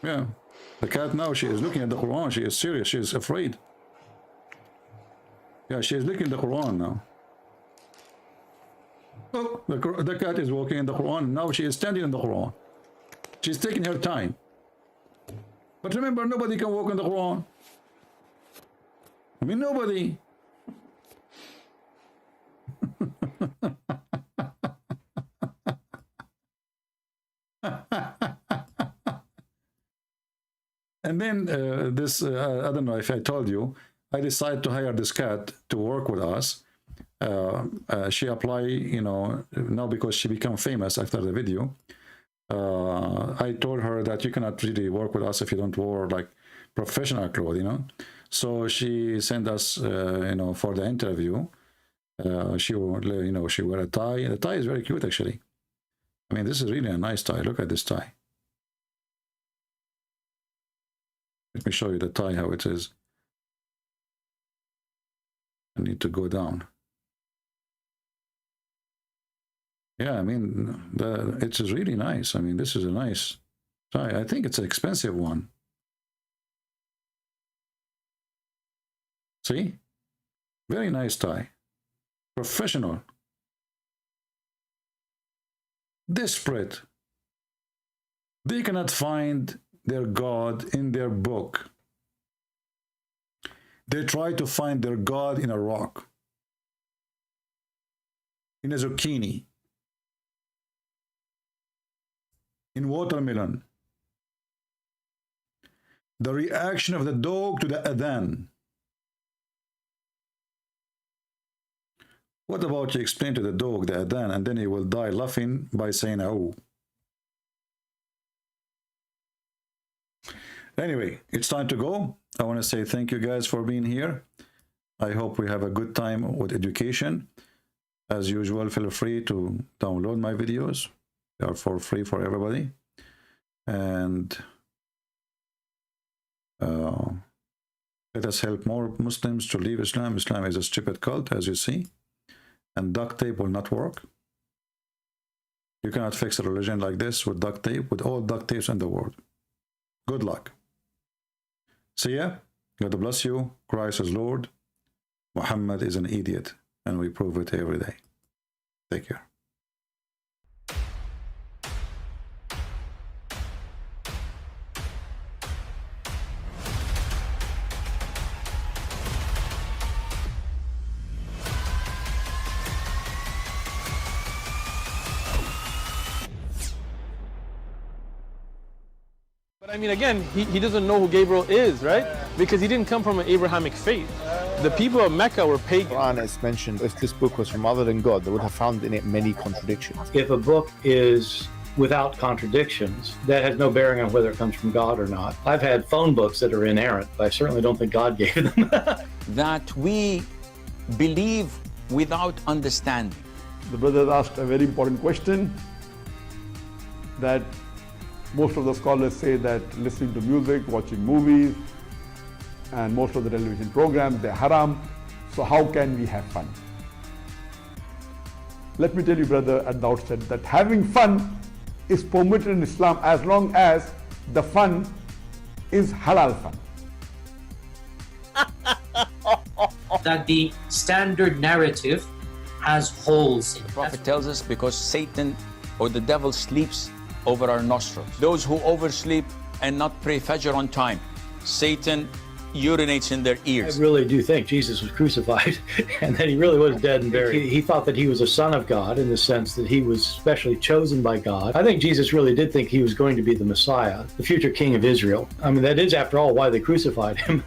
Yeah. The cat now, she is looking at the Quran. She is serious. She is afraid. Yeah, she is looking at the Quran now. Oh, the cat is walking in the Quran. Now she is standing in the Quran. She's taking her time. But remember, nobody can walk in the Quran. I mean, nobody. And then I don't know if I told you, I decided to hire this cat to work with us. She applied, now because she became famous after the video. I told her that you cannot really work with us if you don't wear like professional clothes, So she sent us, for the interview. She will, she wear a tie. The tie is very cute, actually. I mean, this is really a nice tie. Look at this tie. Let me show you the tie, how it is. I need to go down. Yeah, I mean, it's really nice. I mean, this is a nice tie. I think it's an expensive one. See? Very nice tie. Professional. Desperate. They cannot find their God in their book. They try to find their God in a rock, in a zucchini, in watermelon. The reaction of the dog to the adhan. What about you explain to the dog the adhan, and then he will die laughing by saying, oh. Anyway, it's time to go. I want to say thank you guys for being here. I hope we have a good time with education. As usual, feel free to download my videos. They are for free for everybody. And let us help more Muslims to leave Islam. Islam is a stupid cult, as you see. And duct tape will not work. You cannot fix a religion like this with duct tape, with all duct tapes in the world. Good luck. See ya. God bless you. Christ is Lord. Muhammad is an idiot. And we prove it every day. Take care. But I mean, again, he doesn't know who Gabriel is, right? Because he didn't come from an Abrahamic faith. The people of Mecca were pagan. Quran is mentioned, if this book was from other than God, they would have found in it many contradictions. If a book is without contradictions, that has no bearing on whether it comes from God or not. I've had phone books that are inerrant, but I certainly don't think God gave them. That we believe without understanding. The brother asked a very important question, that most of the scholars say that listening to music, watching movies, and most of the television programs, they're haram. So how can we have fun? Let me tell you, brother, at the outset, that having fun is permitted in Islam as long as the fun is halal fun. that the standard narrative has holes in it. The Prophet tells us because Satan or the devil sleeps over our nostrils. Those who oversleep and not pray Fajr on time, Satan urinates in their I ears. really do think Jesus was crucified and that he really was dead and buried. He thought that he was a son of God in the sense that he was specially chosen by God. I think Jesus really did think he was going to be the Messiah, the future king of Israel. I mean, that is, after all, why they crucified him,